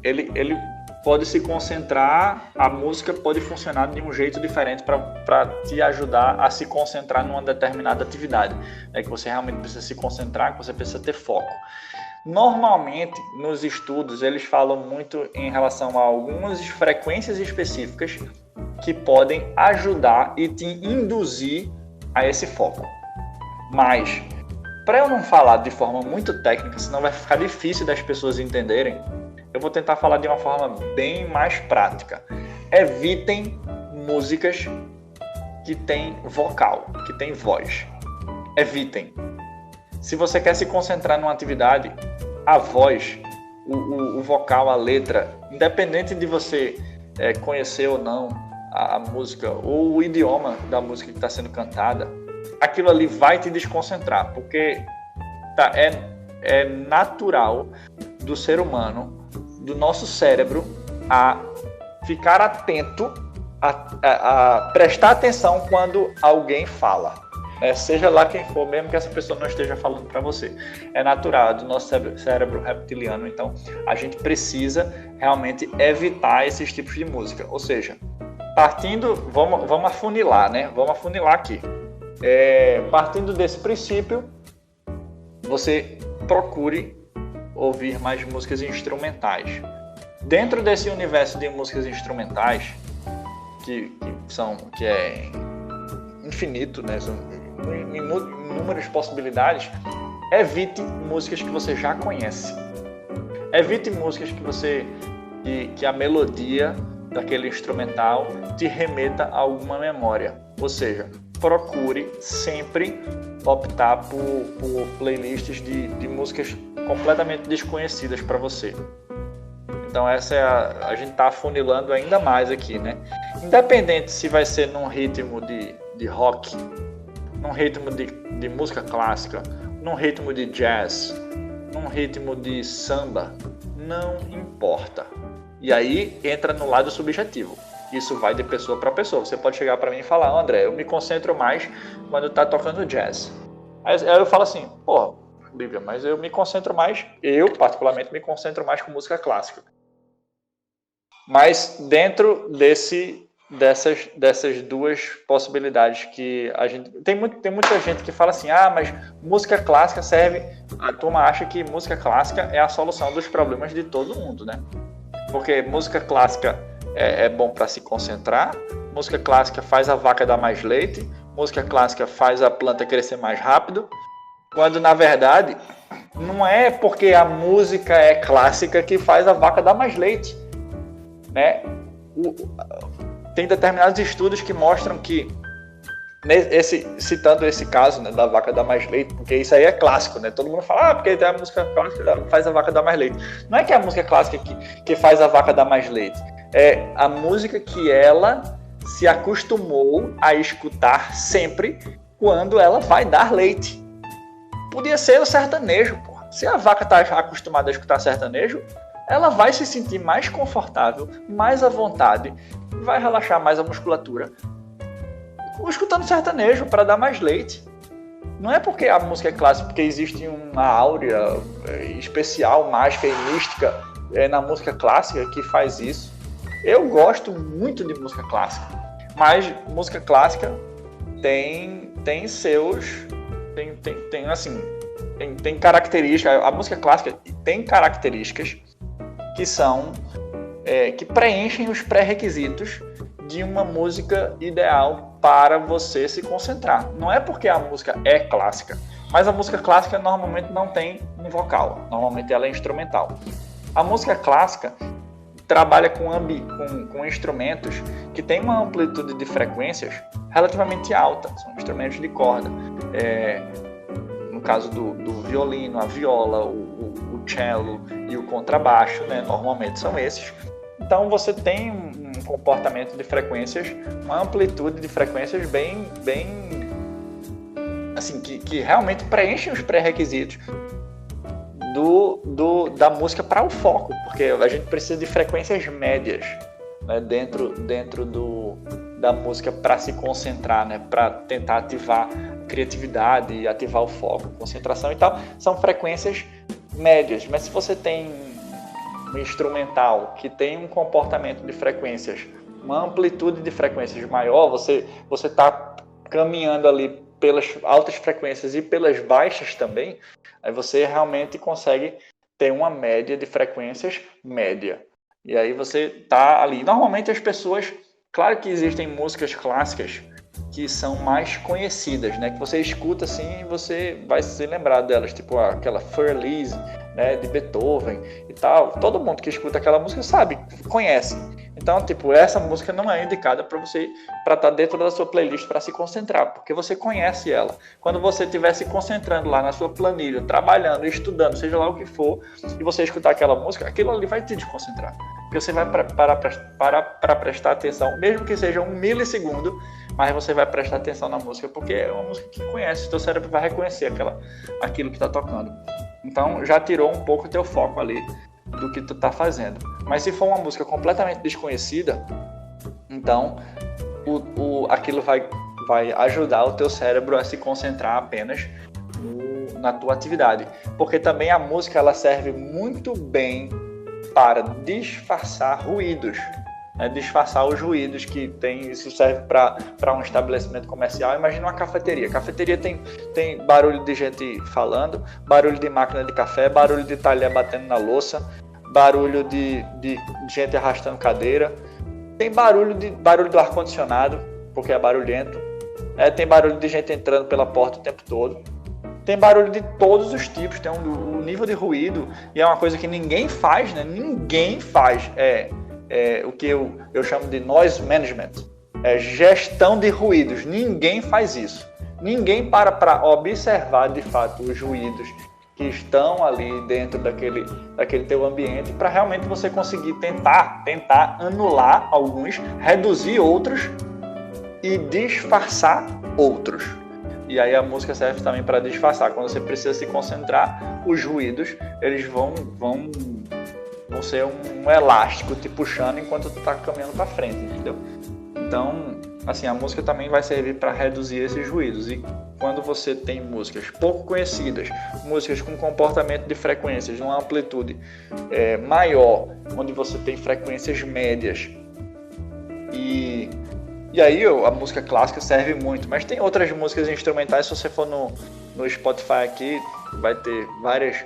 ele pode se concentrar, a música pode funcionar de um jeito diferente para te ajudar a se concentrar numa determinada atividade. É que você realmente precisa se concentrar, que você precisa ter foco. Normalmente, nos estudos, eles falam muito em relação a algumas frequências específicas que podem ajudar e te induzir a esse foco. Mas, para eu não falar de forma muito técnica, senão vai ficar difícil das pessoas entenderem, eu vou tentar falar de uma forma bem mais prática. Evitem músicas que têm vocal, que têm voz. Evitem. Se você quer se concentrar numa atividade, a voz, o vocal, a letra, independente de você conhecer ou não a música ou o idioma da música que está sendo cantada, aquilo ali vai te desconcentrar, porque é natural do ser humano, do nosso cérebro, a ficar atento, a prestar atenção quando alguém fala. Seja lá quem for, mesmo que essa pessoa não esteja falando para você. É natural do nosso cérebro reptiliano, então a gente precisa realmente evitar esses tipos de música. Ou seja, vamos afunilar, né? Vamos afunilar aqui. Partindo desse princípio, você procure ouvir mais músicas instrumentais. Dentro desse universo de músicas instrumentais, que é infinito, né? São inúmeras possibilidades, evite músicas que você já conhece. Evite músicas que a melodia daquele instrumental te remeta a alguma memória. Ou seja, procure sempre optar por playlists de músicas completamente desconhecidas para você. Então essa a gente está afunilando ainda mais aqui, né? Independente se vai ser num ritmo de rock, num ritmo de música clássica, num ritmo de jazz, num ritmo de samba, não importa. E aí entra no lado subjetivo. Isso vai de pessoa para pessoa. Você pode chegar para mim e falar, André, eu me concentro mais quando tá tocando jazz. Aí eu falo assim, pô, Lívia, mas eu me concentro mais, eu particularmente me concentro mais com música clássica. Mas dentro dessas duas possibilidades que a gente... Tem muita gente que fala assim, mas música clássica serve... A turma acha que música clássica é a solução dos problemas de todo mundo, né? Porque música clássica é bom para se concentrar, música clássica faz a vaca dar mais leite, música clássica faz a planta crescer mais rápido, quando na verdade não é porque a música é clássica que faz a vaca dar mais leite, né? Tem determinados estudos que mostram que, citando esse caso, né, da vaca dar mais leite, porque isso aí é clássico, né? Todo mundo fala, porque a música clássica faz a vaca dar mais leite. Não é que é a música clássica que faz a vaca dar mais leite, é a música que ela se acostumou a escutar sempre quando ela vai dar leite. Podia ser o sertanejo, porra. Se a vaca está acostumada a escutar sertanejo, ela vai se sentir mais confortável, mais à vontade, vai relaxar mais a musculatura escutando sertanejo para dar mais leite. Não é porque a música é clássica, porque existe uma áurea especial, mágica e mística na música clássica que faz isso. Eu gosto muito de música clássica, mas música clássica tem seus... Tem características. A música clássica tem características que são que preenchem os pré-requisitos de uma música ideal para você se concentrar. Não é porque a música é clássica, mas a música clássica normalmente não tem um vocal, normalmente ela é instrumental. A música clássica trabalha com instrumentos que têm uma amplitude de frequências relativamente alta, são instrumentos de corda. No caso do violino, a viola, o cello e o contrabaixo, né, normalmente são esses. Então você tem um comportamento de frequências, uma amplitude de frequências bem assim, que realmente preenchem os pré-requisitos da música para o foco, porque a gente precisa de frequências médias, né, dentro da música para se concentrar, né, para tentar ativar a criatividade, ativar o foco, concentração e tal. São frequências médias, mas se você tem um instrumental que tem um comportamento de frequências, uma amplitude de frequências maior, você está caminhando ali pelas altas frequências e pelas baixas também, aí você realmente consegue ter uma média de frequências média. E aí você tá ali. Normalmente as pessoas... Claro que existem músicas clássicas que são mais conhecidas, né? Que você escuta assim e você vai se lembrar delas, tipo aquela Fur-Elise, né, de Beethoven e tal. Todo mundo que escuta aquela música sabe, conhece. Então, tipo, essa música não é indicada para você, para estar dentro da sua playlist para se concentrar, porque você conhece ela. Quando você estiver se concentrando lá na sua planilha, trabalhando, estudando, seja lá o que for, e você escutar aquela música, aquilo ali vai te desconcentrar. Porque você vai parar para prestar atenção, mesmo que seja 1 milissegundo, mas você vai prestar atenção na música, porque é uma música que conhece, seu cérebro vai reconhecer aquilo que está tocando. Então já tirou um pouco o teu foco ali do que tu tá fazendo. Mas se for uma música completamente desconhecida, então aquilo vai ajudar o teu cérebro a se concentrar apenas na tua atividade. Porque também a música ela serve muito bem para disfarçar ruídos, né? Disfarçar os ruídos que tem. Isso serve para um estabelecimento comercial. Imagina uma cafeteria. Cafeteria tem barulho de gente falando, barulho de máquina de café, barulho de talher batendo na louça, barulho de gente arrastando cadeira. Tem barulho do ar-condicionado, porque é barulhento. Tem barulho de gente entrando pela porta o tempo todo. Tem barulho de todos os tipos, tem um nível de ruído, e é uma coisa que ninguém faz, né? Ninguém faz. O que eu chamo de noise management, gestão de ruídos. Ninguém faz isso. Ninguém para observar de fato os ruídos que estão ali dentro daquele teu ambiente, para realmente você conseguir tentar anular alguns, reduzir outros e disfarçar outros. E aí a música serve também para disfarçar. Quando você precisa se concentrar, os ruídos eles vão vão ser um elástico te puxando enquanto tu tá caminhando para frente, entendeu? Então, assim, a música também vai servir para reduzir esses ruídos. E quando você tem músicas pouco conhecidas, músicas com comportamento de frequências, uma amplitude maior, onde você tem frequências médias, e aí a música clássica serve muito, mas tem outras músicas instrumentais. Se você for no Spotify aqui, vai ter várias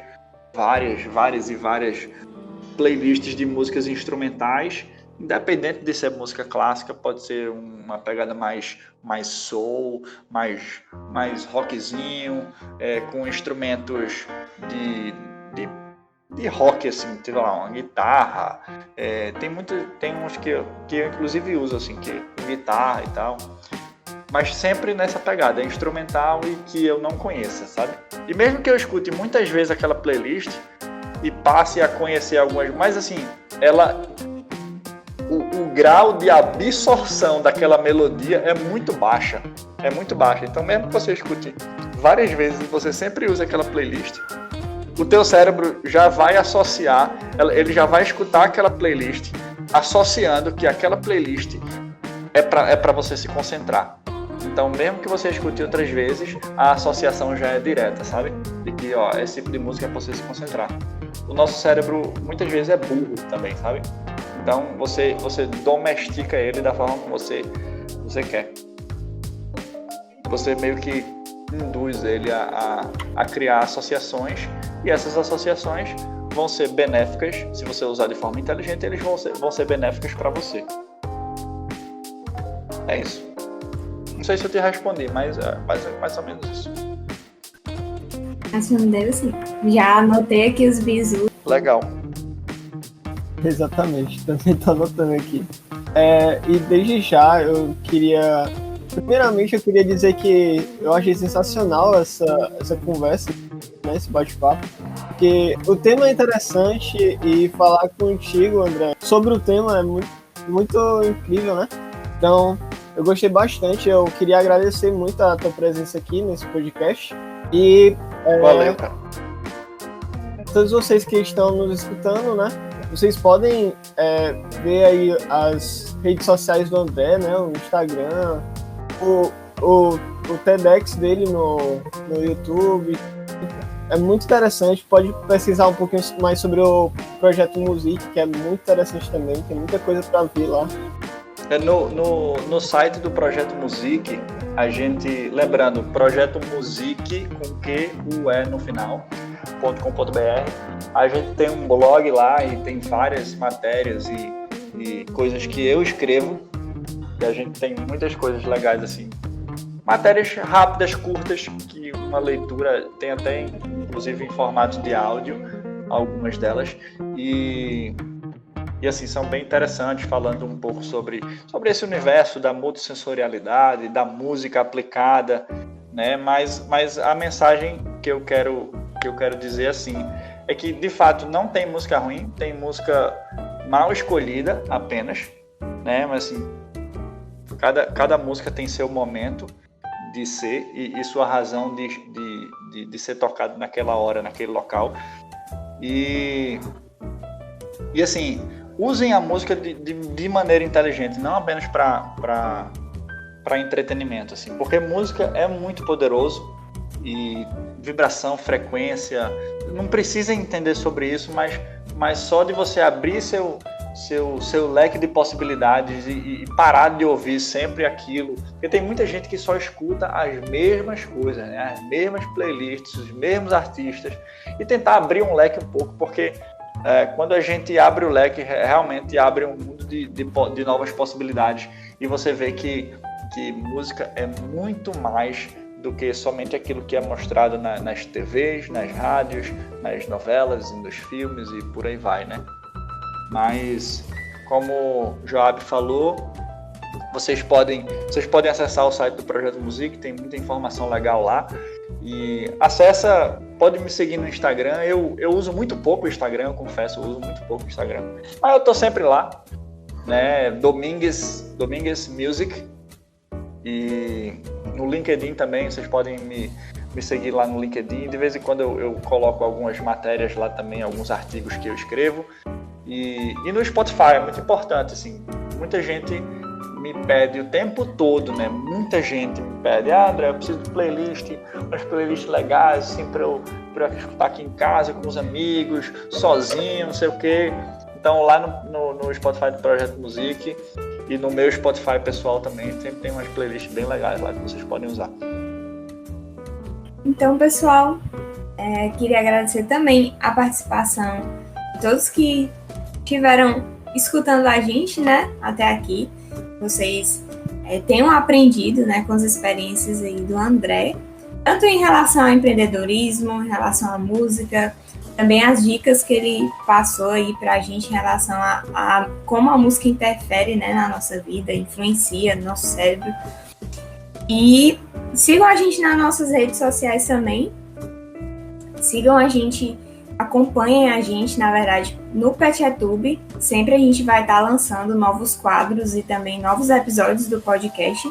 playlists de músicas instrumentais, independente de ser música clássica. Pode ser uma pegada mais soul, mais rockzinho, com instrumentos de rock, assim, sei lá, uma guitarra, tem uns que eu inclusive uso, assim, que guitarra e tal, mas sempre nessa pegada, instrumental e que eu não conheça, sabe? E mesmo que eu escute muitas vezes aquela playlist e passe a conhecer algumas, mas assim, o grau de absorção daquela melodia é muito baixa, então mesmo que você escute várias vezes e você sempre usa aquela playlist, o teu cérebro já vai associar, ele já vai escutar aquela playlist, associando que aquela playlist é para você se concentrar. Então, mesmo que você escute outras vezes, a associação já é direta, sabe? De que, esse tipo de música é para você se concentrar. O nosso cérebro, muitas vezes, é burro também, sabe? Então, você domestica ele da forma como você quer. Você meio que induz ele a criar associações, e essas associações vão ser benéficas. Se você usar de forma inteligente, eles vão ser benéficas para você. É isso. Não sei se eu te respondi, mas é mais ou menos isso. Respondeu sim. Já anotei aqui os bisus. Legal. Exatamente, também estou anotando aqui. E desde já eu queria... Primeiramente eu queria dizer que eu achei sensacional essa conversa, né, esse bate-papo, porque o tema é interessante e falar contigo, André, sobre o tema é muito, muito incrível, né? Então, eu gostei bastante, eu queria agradecer muito a tua presença aqui nesse podcast. E valeu, cara. Todos vocês que estão nos escutando, né? Vocês podem ver aí as redes sociais do André, né? O Instagram, o TEDx dele no YouTube. É muito interessante, pode pesquisar um pouquinho mais sobre o Projeto Music, que é muito interessante também, tem muita coisa para ver lá. No site do Projeto Music, a gente, lembrando, Projeto Music com QUE no final, .com.br, a gente tem um blog lá e tem várias matérias e coisas que eu escrevo, e a gente tem muitas coisas legais assim, matérias rápidas, curtas, que uma leitura tem até inclusive em formato de áudio, algumas delas, e assim, são bem interessantes, falando um pouco sobre esse universo da multissensorialidade, da música aplicada, né? Mas a mensagem que eu quero dizer assim é que de fato não tem música ruim, tem música mal escolhida apenas, né? Mas assim, cada música tem seu momento de ser e sua razão de ser tocado naquela hora, naquele local, e assim, usem a música de maneira inteligente, não apenas para entretenimento, assim, porque música é muito poderoso, e vibração, frequência, não precisa entender sobre isso, mas só de você abrir seu leque de possibilidades e parar de ouvir sempre aquilo, porque tem muita gente que só escuta as mesmas coisas, né? As mesmas playlists, os mesmos artistas, e tentar abrir um leque um pouco, porque quando a gente abre o leque, realmente abre um mundo de novas possibilidades, e você vê que música é muito mais do que somente aquilo que é mostrado nas TVs, nas rádios, nas novelas, nos filmes e por aí vai, né? Mas, como o Joab falou, vocês podem acessar o site do Projeto Music, tem muita informação legal lá. E pode me seguir no Instagram. Eu uso muito pouco o Instagram, eu confesso, eu uso muito pouco o Instagram. Mas eu tô sempre lá, né? Domingues Music. E no LinkedIn também, vocês podem me seguir lá no LinkedIn. De vez em quando eu coloco algumas matérias lá também, alguns artigos que eu escrevo. E no Spotify é muito importante, assim, muita gente me pede o tempo todo, né? Muita gente me pede, André, eu preciso de playlist, umas playlists legais, assim, para eu escutar aqui em casa, com os amigos, sozinho, não sei o quê. Então, lá no Spotify do Projeto Music e no meu Spotify pessoal também, sempre tem umas playlists bem legais lá que vocês podem usar. Então, pessoal, queria agradecer também a participação de todos que estiveram escutando a gente, né, até aqui. Vocês tenham aprendido, né, com as experiências aí do André, tanto em relação ao empreendedorismo, em relação à música, também as dicas que ele passou aí pra gente em relação a como a música interfere, né, na nossa vida, influencia no nosso cérebro. E sigam a gente nas nossas redes sociais também. Sigam a gente, acompanhem a gente, na verdade, no PetyaTube. Sempre a gente vai estar lançando novos quadros e também novos episódios do podcast.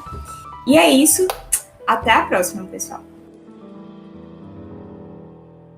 E é isso. Até a próxima, pessoal.